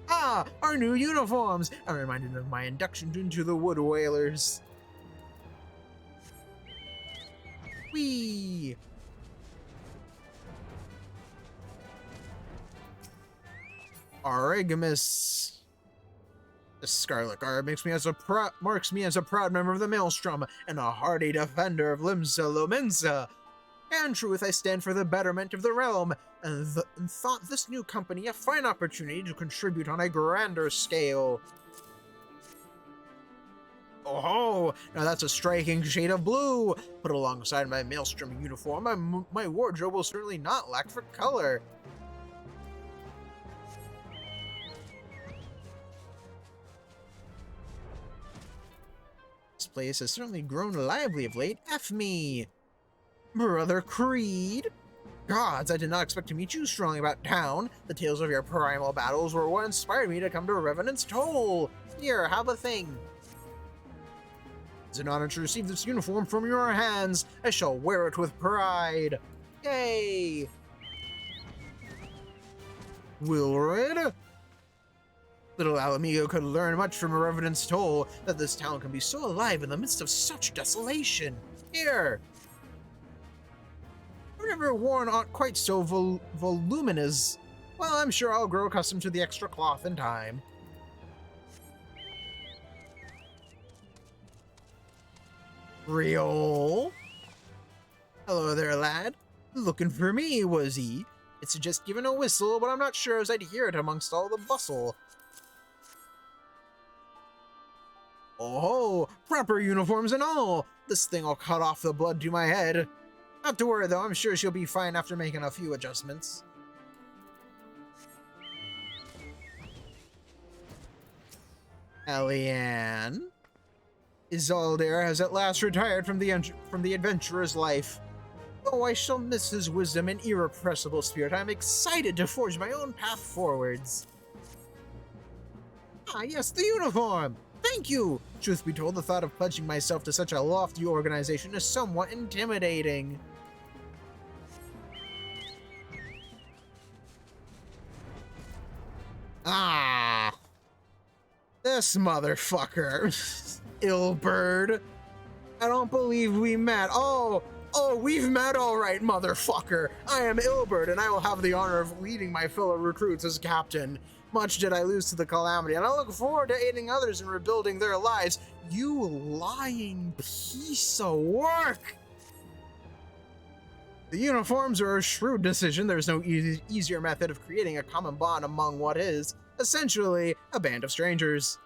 A: Ah, our new uniforms. I'm reminded of my induction into the Wood Whalers. Whee! Arigamus. The scarlet garb marks me as a proud member of the Maelstrom and a hardy defender of Limsa Lominsa. In truth, I stand for the betterment of the realm, and thought this new company a fine opportunity to contribute on a grander scale. Oh, now that's a striking shade of blue. Put alongside my Maelstrom uniform, my wardrobe will certainly not lack for color. This place has certainly grown lively of late. F me! Brother Creed? Gods, I did not expect to meet you strolling about town. The tales of your primal battles were what inspired me to come to Revenant's Toll. Here, have a thing. It's an honor to receive this uniform from your hands. I shall wear it with pride. Yay! Wilred? Little Alamigo could learn much from Revenant's Toll, that this town can be so alive in the midst of such desolation. Here! I've never worn aught quite so voluminous. Well, I'm sure I'll grow accustomed to the extra cloth in time. Real? Hello there, lad. Looking for me, was he? It's just giving a whistle, but I'm not sure as I'd hear it amongst all the bustle. Oh, proper uniforms and all. This thing'll cut off the blood to my head. Not to worry, though. I'm sure she'll be fine after making a few adjustments. Eliane? Isolde has at last retired from the adventurer's life. Though I shall miss his wisdom and irrepressible spirit, I am excited to forge my own path forwards. Ah, yes, the uniform! Thank you! Truth be told, the thought of pledging myself to such a lofty organization is somewhat intimidating. Ah! This motherfucker. Ilbird. I don't believe we met. Oh, we've met all right, motherfucker. I am Ilbert, and I will have the honor of leading my fellow recruits as captain. Much did I lose to the calamity, and I look forward to aiding others in rebuilding their lives. You lying piece of work! The uniforms are a shrewd decision. There's no easier method of creating a common bond among what is, essentially, a band of strangers.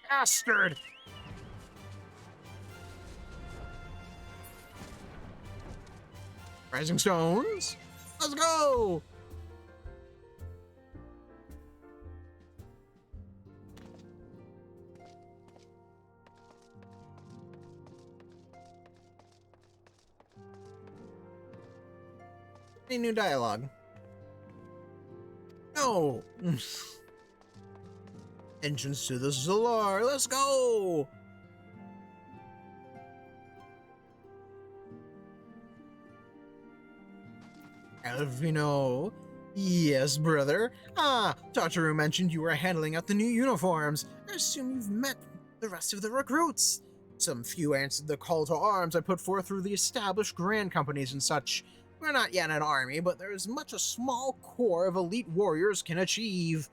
A: Bastard! Rising stones? Let's go! Any new dialogue? No! Entrance to the Zolar, let's go! Alvino. Yes, brother. Ah, Tataru mentioned you were handling out the new uniforms. I assume you've met the rest of the recruits. Some few answered the call to arms I put forth through the established grand companies and such. We're not yet an army, but there is much a small core of elite warriors can achieve.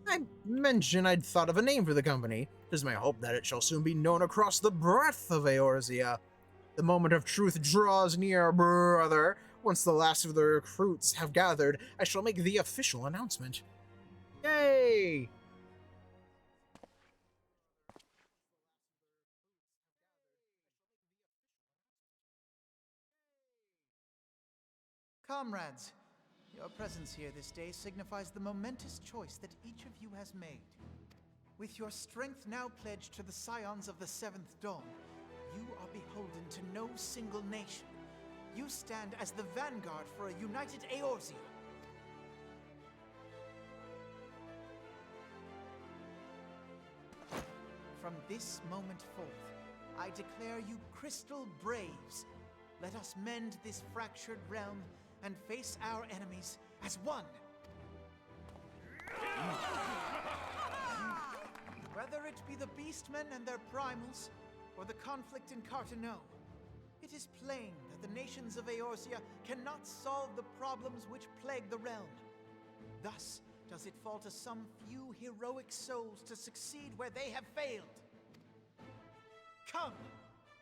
A: I mentioned I'd thought of a name for the company. It is my hope that it shall soon be known across the breadth of Eorzea. The moment of truth draws near, brother. Once the last of the recruits have gathered, I shall make the official announcement. Yay!
E: Comrades, your presence here this day signifies the momentous choice that each of you has made. With your strength now pledged to the scions of the Seventh Dawn, you are beholden to no single nation. You stand as the vanguard for a united Eorzea. From this moment forth, I declare you Crystal Braves. Let us mend this fractured realm and face our enemies as one. Whether it be the Beastmen and their primals, or the conflict in Carteneau, it is plain that the nations of Eorzea cannot solve the problems which plague the realm. Thus does it fall to some few heroic souls to succeed where they have failed. Come,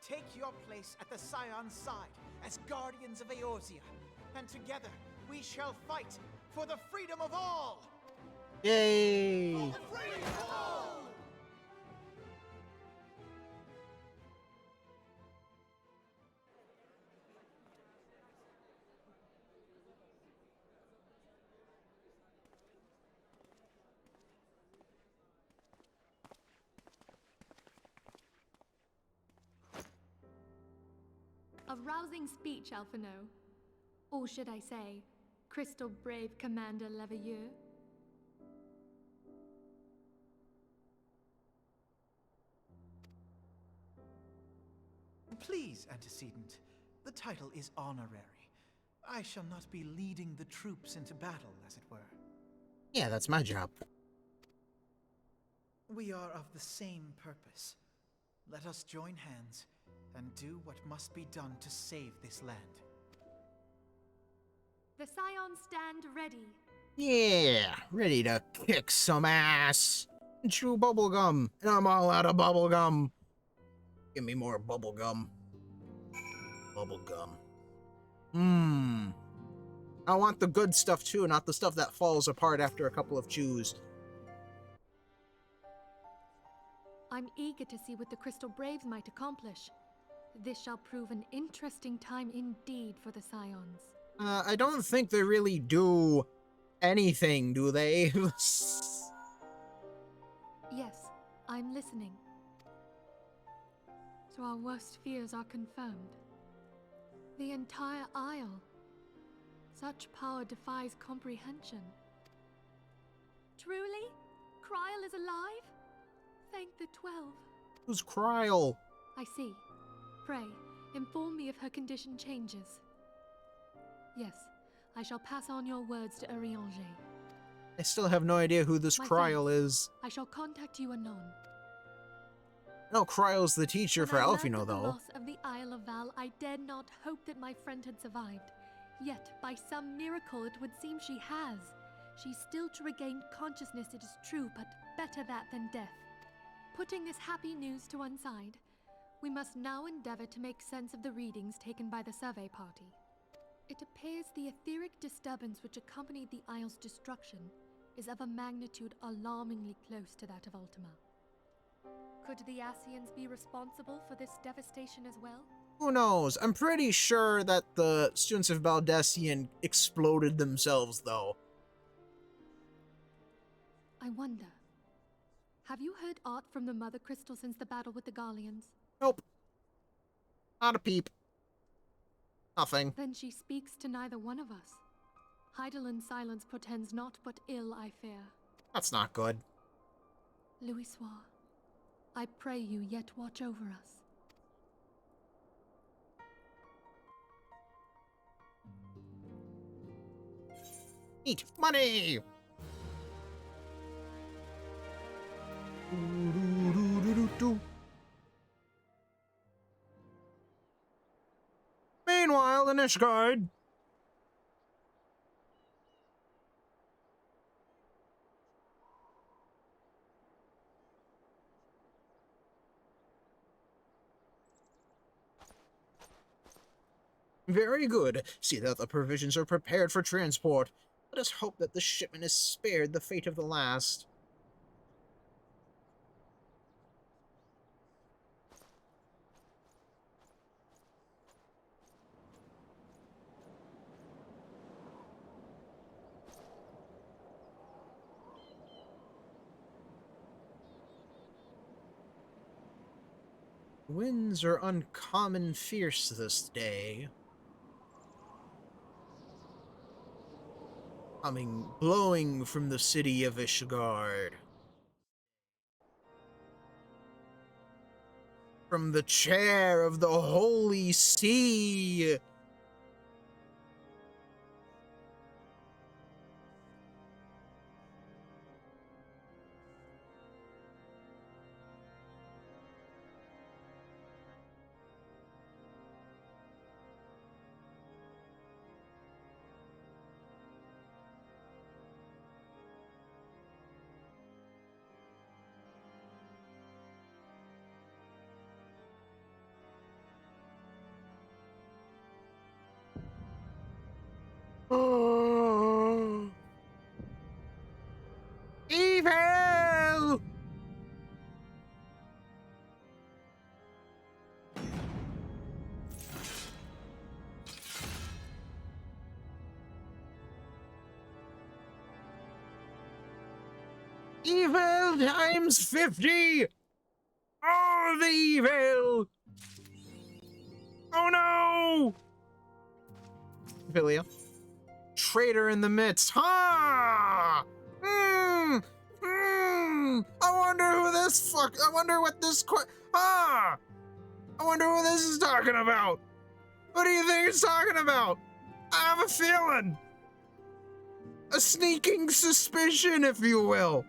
E: take your place at the Scion's side as guardians of Eorzea, and together we shall fight for the freedom of all!
A: Yay!
E: For the freedom of all!
F: A rousing speech, Alphino. Or should I say, Crystal Brave Commander Leveilleur?
E: Please, antecedent. The title is honorary. I shall not be leading the troops into battle, as it were.
A: Yeah, that's my job.
E: We are of the same purpose. Let us join hands and do what must be done to save this land.
F: The Scions stand ready.
A: Yeah, ready to kick some ass. Chew bubblegum, and I'm all out of bubblegum. Give me more bubblegum. Bubblegum. I want the good stuff too, not the stuff that falls apart after a couple of chews.
F: I'm eager to see what the Crystal Braves might accomplish. This shall prove an interesting time indeed for the Scions.
A: I don't think they really do anything, do they?
F: Yes, I'm listening. So our worst fears are confirmed. The entire Isle. Such power defies comprehension. Truly? Kryl is alive? Thank the 12.
A: Who's Kryl?
F: I see. Pray, inform me if her condition changes. Yes, I shall pass on your words to Urianger.
A: I still have no idea who this
F: My
A: Kryl
F: thanks.
A: is.
F: I shall contact you anon.
A: No, Kryl's the teacher
F: When
A: for
F: I learned
A: Alfino,
F: of the
A: though.
F: loss of the Isle of Val, I dared not hope that my friend had survived. Yet, by some miracle, it would seem she has. She's still to regain consciousness, it is true, but better that than death. Putting this happy news to one side, we must now endeavor to make sense of the readings taken by the survey party. It appears the etheric disturbance which accompanied the Isle's destruction is of a magnitude alarmingly close to that of Ultima. Could the Ascians be responsible for this devastation as well?
A: Who knows? I'm pretty sure that the students of Baldessian exploded themselves, though.
F: I wonder. Have you heard aught from the Mother Crystal since the battle with the Garleans?
A: Nope. Not a peep. Nothing.
F: Then she speaks to neither one of us. Heidelin silence portends naught but ill, I fear.
A: That's not good.
F: Louisoix, I pray you yet watch over us.
A: Eat money! Meanwhile, in Ishgard. Very good. See that the provisions are prepared for transport. Let us hope that the shipment is spared the fate of the last. Winds are uncommon fierce this day. Blowing from the city of Ishgard. From the chair of the holy sea. Evil! Evil times 50! All the evil! Oh no! Ophelia. Traitor in the midst. Ha! I wonder who this I wonder what this I wonder who this is talking about. What do you think it's talking about? I have a feeling. A sneaking suspicion, if you will.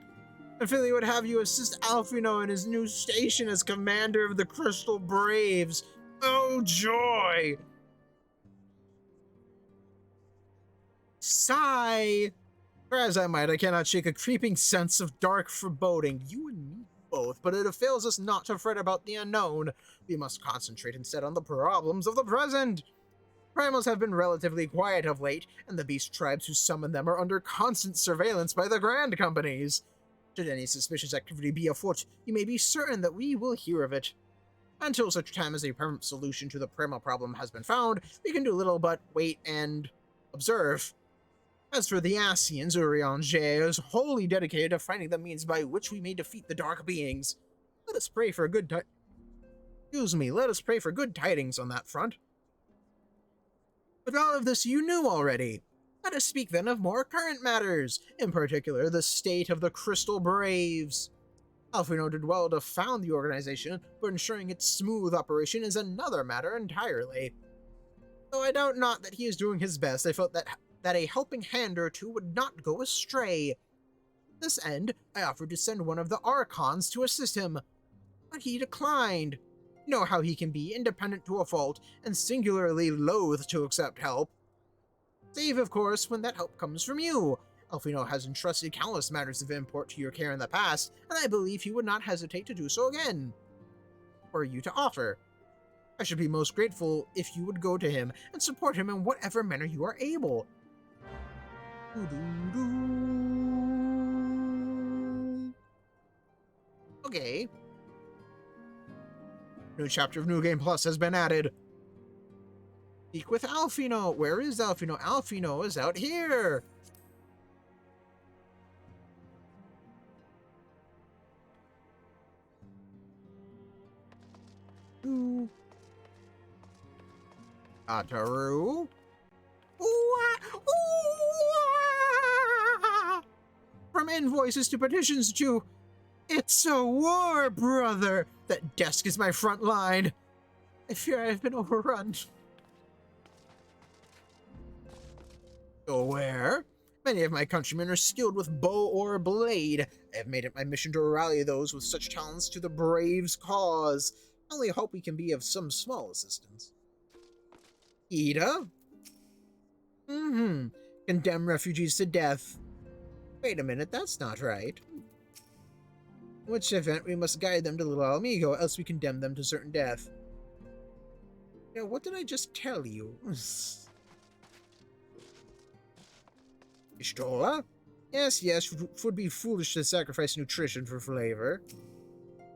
A: Ophelia would have you assist Alfino in his new station as commander of the Crystal Braves. Oh, joy! Sigh! For as I might, I cannot shake a creeping sense of dark foreboding. You and me both, but it avails us not to fret about the unknown. We must concentrate instead on the problems of the present. Primals have been relatively quiet of late, and the beast tribes who summon them are under constant surveillance by the Grand Companies. Should any suspicious activity be afoot, you may be certain that we will hear of it. Until such time as a permanent solution to the primal problem has been found, we can do little but wait and observe. As for the Asians, Urianger is wholly dedicated to finding the means by which we may defeat the dark beings. Let us pray for good let us pray for good tidings on that front. But all of this you knew already. Let us speak then of more current matters, in particular the state of the Crystal Braves. Alfino did well to found the organization, but ensuring its smooth operation is another matter entirely. Though I doubt not that he is doing his best, I felt that a helping hand or two would not go astray. To this end, I offered to send one of the Archons to assist him, but he declined. You know how he can be, independent to a fault, and singularly loath to accept help. Save, of course, when that help comes from you. Alfino has entrusted countless matters of import to your care in the past, and I believe he would not hesitate to do so again. For you to offer. I should be most grateful if you would go to him and support him in whatever manner you are able. Okay. New chapter of New Game Plus has been added. Speak with Alfino. Where is Alfino? Alfino is out here. Ooh. Ataru. From invoices to petitions to... It's a war, brother! That desk is my front line. I fear I have been overrun. Aware? Many of my countrymen are skilled with bow or blade. I have made it my mission to rally those with such talents to the Braves' cause. I only hope we can be of some small assistance. Ida? Condemn refugees to death. Wait a minute, that's not right. In which event, we must guide them to Little Amigo, else we condemn them to certain death. Now, what did I just tell you? Ishtola? Yes, it would be foolish to sacrifice nutrition for flavor.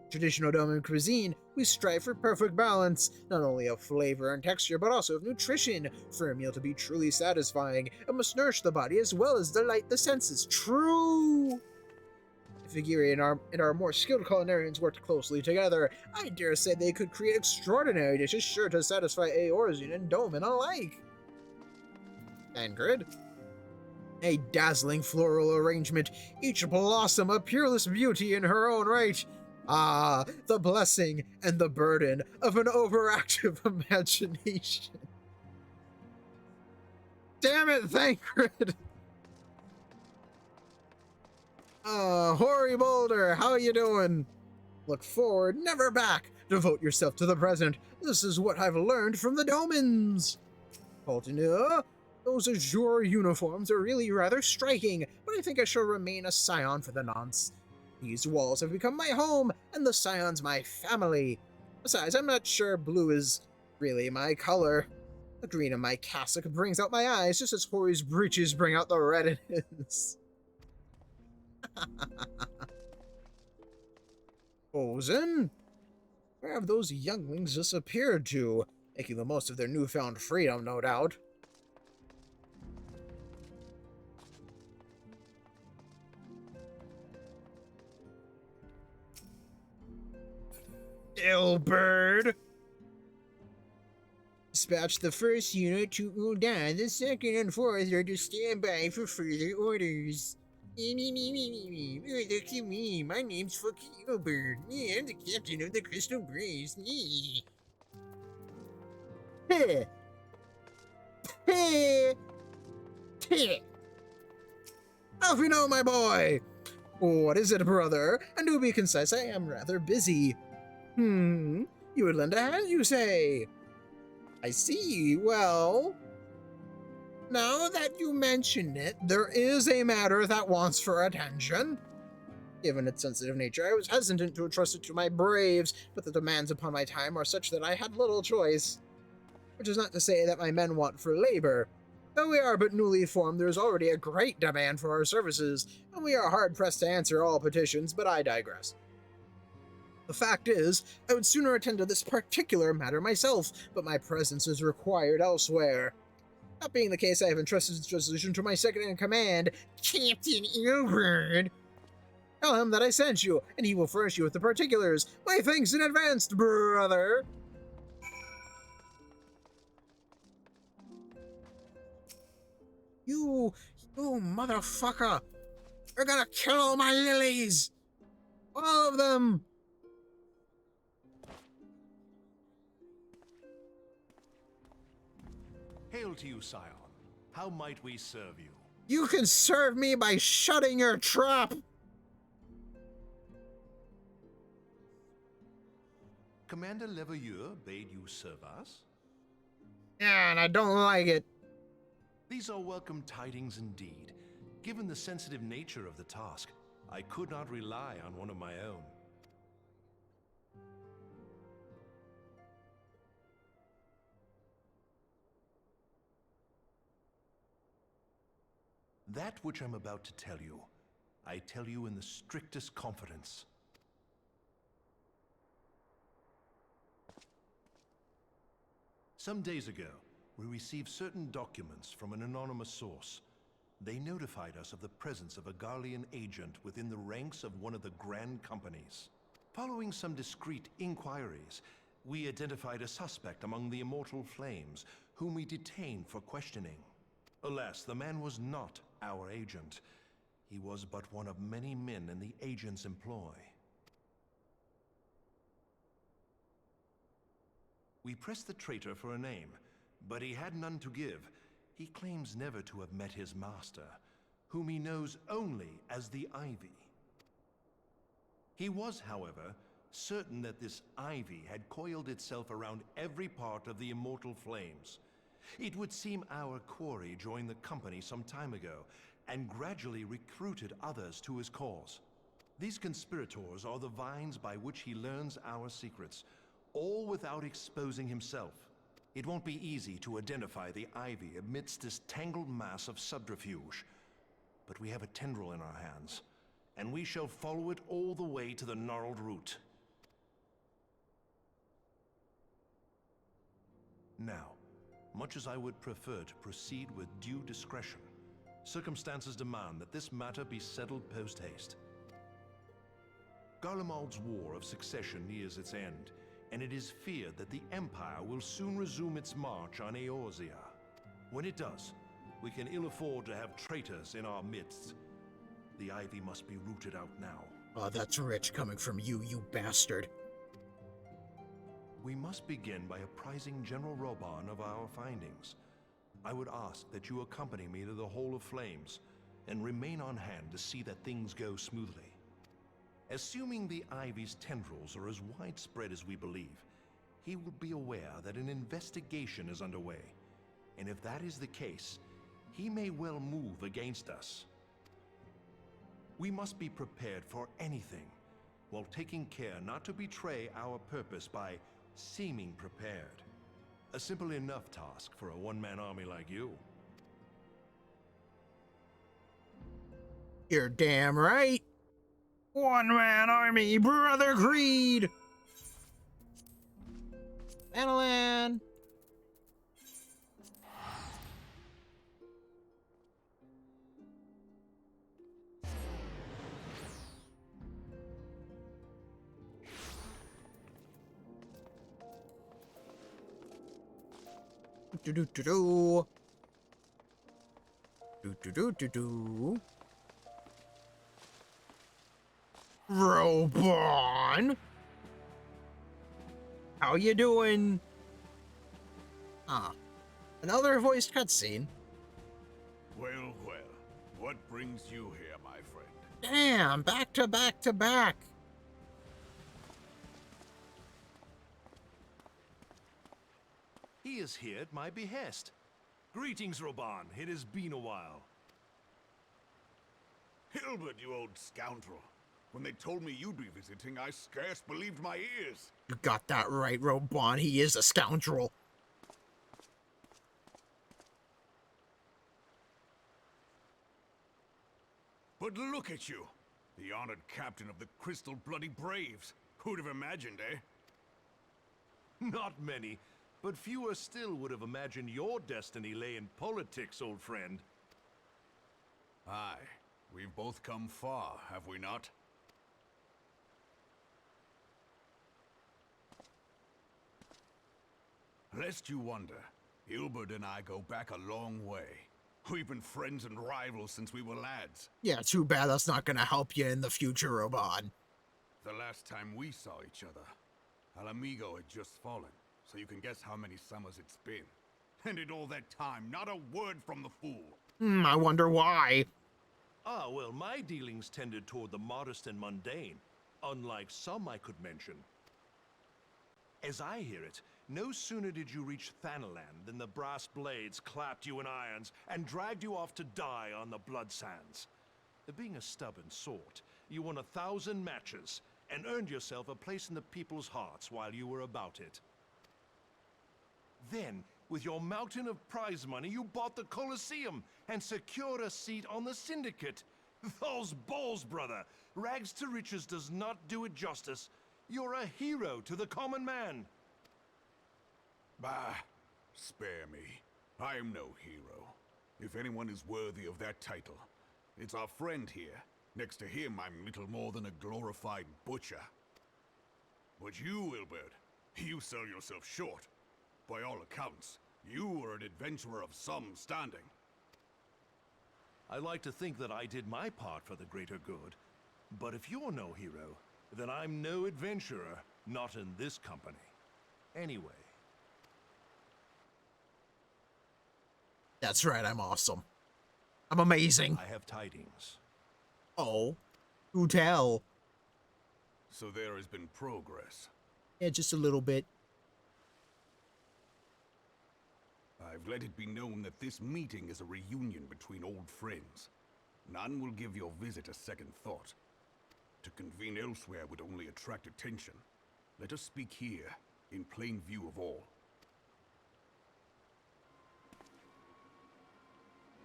A: Traditional Doman cuisine, we strive for perfect balance, not only of flavor and texture, but also of nutrition. For a meal to be truly satisfying, it must nourish the body as well as delight the senses. True! If Agiri and our more skilled culinarians worked closely together, I dare say they could create extraordinary dishes sure to satisfy Eorzean and Doman alike. Angrid? A dazzling floral arrangement, each blossom a peerless beauty in her own right. Ah, the blessing and the burden of an overactive imagination. Damn it, Thancred! Hoary Boulder, how you doing? Look forward, never back. Devote yourself to the present. This is what I've learned from the Domans. Poltenu, those azure uniforms are really rather striking, but I think I shall remain a scion for the nonce. These walls have become my home, and the scions my family. Besides, I'm not sure blue is really my color. The green of my cassock brings out my eyes, just as Hory's breeches bring out the red in his. Ozen? Where have those younglings disappeared to? Making the most of their newfound freedom, no doubt. Ilbird! Dispatch the first unit to Ul'dan. The second and fourth are to stand by for further orders. Me. Look at me. My name's fucking Ilbird. Me, I'm the captain of the Crystal Braves. Me. Heh. Heh. Heh. Alfino, my boy! What is it, brother? And to be concise, I am rather busy. You would lend a hand, you say? I see. Well, now that you mention it, there is a matter that wants for attention. Given its sensitive nature, I was hesitant to entrust it to my braves, but the demands upon my time are such that I had little choice. Which is not to say that my men want for labor. Though we are but newly formed, there is already a great demand for our services, and we are hard-pressed to answer all petitions, but I digress. The fact is, I would sooner attend to this particular matter myself, but my presence is required elsewhere. That being the case, I have entrusted this resolution to my second-in-command, Captain Earbird. Tell him that I sent you, and he will furnish you with the particulars. My thanks in advance, brother! You motherfucker! You're gonna kill all my lilies! All of them!
G: Hail to you, Scion. How might we serve you?
A: You can serve me by shutting your trap!
G: Commander Leveilleur bade you serve us?
A: Yeah, and I don't like it.
G: These are welcome tidings indeed. Given the sensitive nature of the task, I could not rely on one of my own. That which I'm about to tell you, I tell you in the strictest confidence. Some days ago, we received certain documents from an anonymous source. They notified us of the presence of a Garlean agent within the ranks of one of the Grand Companies. Following some discreet inquiries, we identified a suspect among the Immortal Flames, whom we detained for questioning. Alas, the man was not our agent. He was but one of many men in the agent's employ. We pressed the traitor for a name, but he had none to give. He claims never to have met his master, whom he knows only as the Ivy. He was, however, certain that this Ivy had coiled itself around every part of the Immortal Flames. It would seem our quarry joined the company some time ago, and gradually recruited others to his cause. These conspirators are the vines by which he learns our secrets, all without exposing himself. It won't be easy to identify the Ivy amidst this tangled mass of subterfuge. But we have a tendril in our hands, and we shall follow it all the way to the gnarled root. Now, much as I would prefer to proceed with due discretion, circumstances demand that this matter be settled post-haste. Garlemald's War of Succession nears its end, and it is feared that the Empire will soon resume its march on Eorzea. When it does, we can ill afford to have traitors in our midst. The Ivy must be rooted out now.
A: Oh, that's rich coming from you, you bastard.
G: We must begin by apprising General Roban of our findings. I would ask that you accompany me to the Hall of Flames, and remain on hand to see that things go smoothly. Assuming the Ivy's tendrils are as widespread as we believe, he will be aware that an investigation is underway, and if that is the case, he may well move against us. We must be prepared for anything, while taking care not to betray our purpose by seeming prepared. A simple enough task for a one-man army like you.
A: You're damn right. One-man army, Brother Creed! Madeline! Do-do-do-do. Do-do-do-do-do. Robon! How you doing? Ah, another voiced cutscene.
C: Well, well, what brings you here, my friend?
A: Damn, back to back to back.
G: He is here at my behest. Greetings, Roban. It has been a while.
C: Hilbert, you old scoundrel. When they told me you'd be visiting, I scarce believed my ears.
A: You got that right, Robon. He is a scoundrel.
C: But look at you, the honored captain of the Crystal Bloody Braves. Who'd have imagined, eh?
G: Not many. But fewer still would have imagined your destiny lay in politics, old friend.
C: Aye, we've both come far, have we not? Lest you wonder, Ilbert and I go back a long way. We've been friends and rivals since we were lads.
A: Yeah, too bad that's not gonna help you in the future, Robon.
C: The last time we saw each other, Alamigo had just fallen, so you can guess how many summers it's been. And in all that time, not a word from the fool.
A: I wonder why.
G: Ah, well, my dealings tended toward the modest and mundane, unlike some I could mention. As I hear it, no sooner did you reach Thanalan than the brass blades clapped you in irons and dragged you off to die on the blood sands. Being a stubborn sort, you won 1,000 matches and earned yourself a place in the people's hearts while you were about it. Then, with your mountain of prize money, you bought the Colosseum and secured a seat on the Syndicate. Those balls, brother! Rags to riches does not do it justice. You're a hero to the common man.
C: Bah, spare me. I am no hero. If anyone is worthy of that title, it's our friend here. Next to him, I'm little more than a glorified butcher. But you, Ilbert, you sell yourself short. By all accounts, you are an adventurer of some standing.
G: I like to think that I did my part for the greater good. But if you're no hero, then I'm no adventurer, not in this company. Anyway.
A: That's right, I'm awesome. I'm amazing.
G: I have tidings.
A: Oh, who tell?
C: So there has been progress.
A: Yeah, just a little bit.
C: I've let it be known that this meeting is a reunion between old friends. None will give your visit a second thought. To convene elsewhere would only attract attention. Let us speak here, in plain view of all.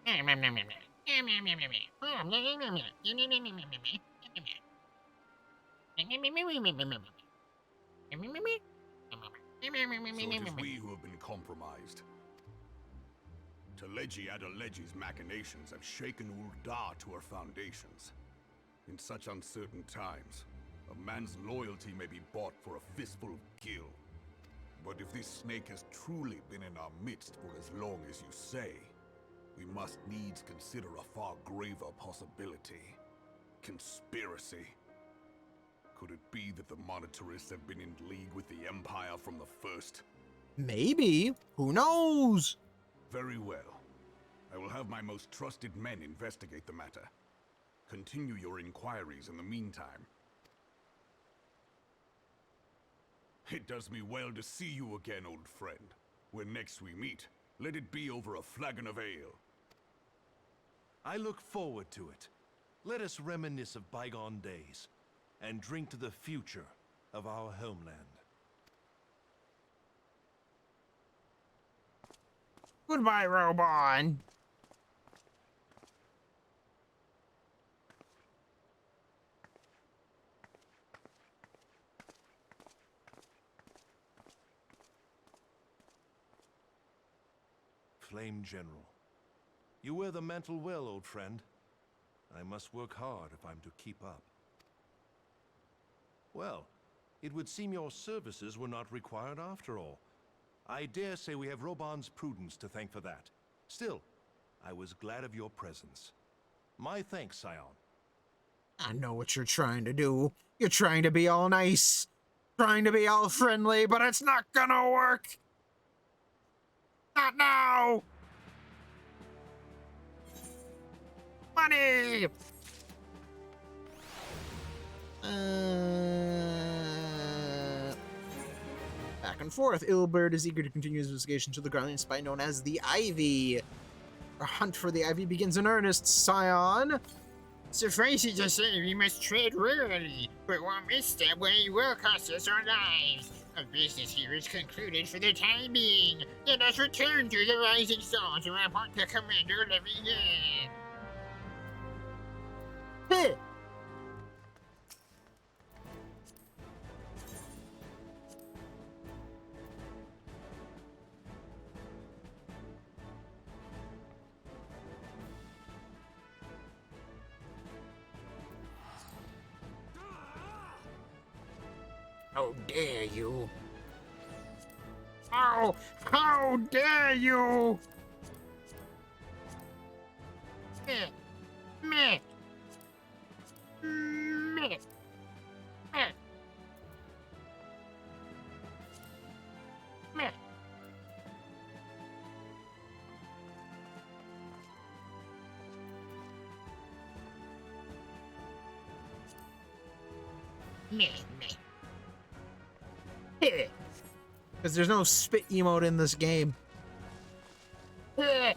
C: So it is we who have been compromised. Teleji Adeleji's machinations have shaken Uldar to her foundations. In such uncertain times, a man's loyalty may be bought for a fistful of gil. But if this snake has truly been in our midst for as long as you say, we must needs consider a far graver possibility. Conspiracy. Could it be that the Monetarists have been in league with the Empire from the first?
A: Maybe. Who knows?
C: Very well. I will have my most trusted men investigate the matter. Continue your inquiries in the meantime. It does me well to see you again, old friend. When next we meet, let it be over a flagon of ale.
G: I look forward to it. Let us reminisce of bygone days and drink to the future of our homeland.
A: Goodbye, Robon.
G: Flame General. You wear the mantle well, old friend. I must work hard if I'm to keep up. Well, it would seem your services were not required after all. I dare say we have Robon's prudence to thank for that. Still, I was glad of your presence. My thanks, Scion.
A: I know what you're trying to do. You're trying to be all nice. Trying to be all friendly, but it's not gonna work. Not now! Money! Back and forth. Ilbert is eager to continue his investigation to the Guardian spy known as the Ivy. Our hunt for the Ivy begins in earnest, Scion.
H: Suffice it to say, we must tread warily, but one misstep will cost us our lives. Our business here is concluded for the time being. Let us return to the Rising Star to report to Commander Levier.
A: Hey!
H: How dare you? How dare you? Meh. Meh. Meh. Meh. Meh. Meh. Meh.
A: Because there's no spit emote in this game.
H: Meh.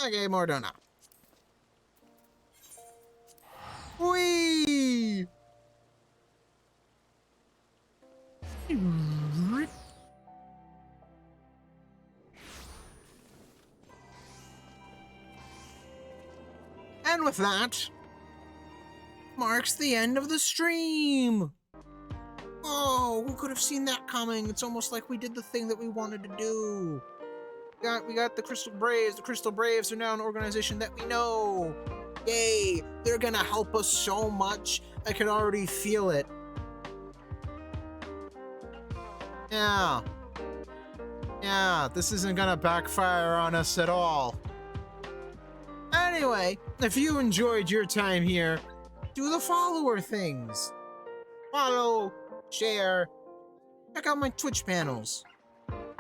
A: Okay, more donut. Whee! And with that, marks the end of the stream. Oh, who could have seen that coming? It's almost like we did the thing that we wanted to do. We got the Crystal Braves. The Crystal Braves are now an organization that we know. Yay! They're gonna help us so much. I can already feel it. Yeah. Yeah, this isn't gonna backfire on us at all. Anyway, if you enjoyed your time here, do the follower things. Follow, share, check out my Twitch panels.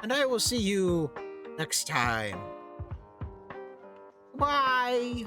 A: And I will see you next time. Bye!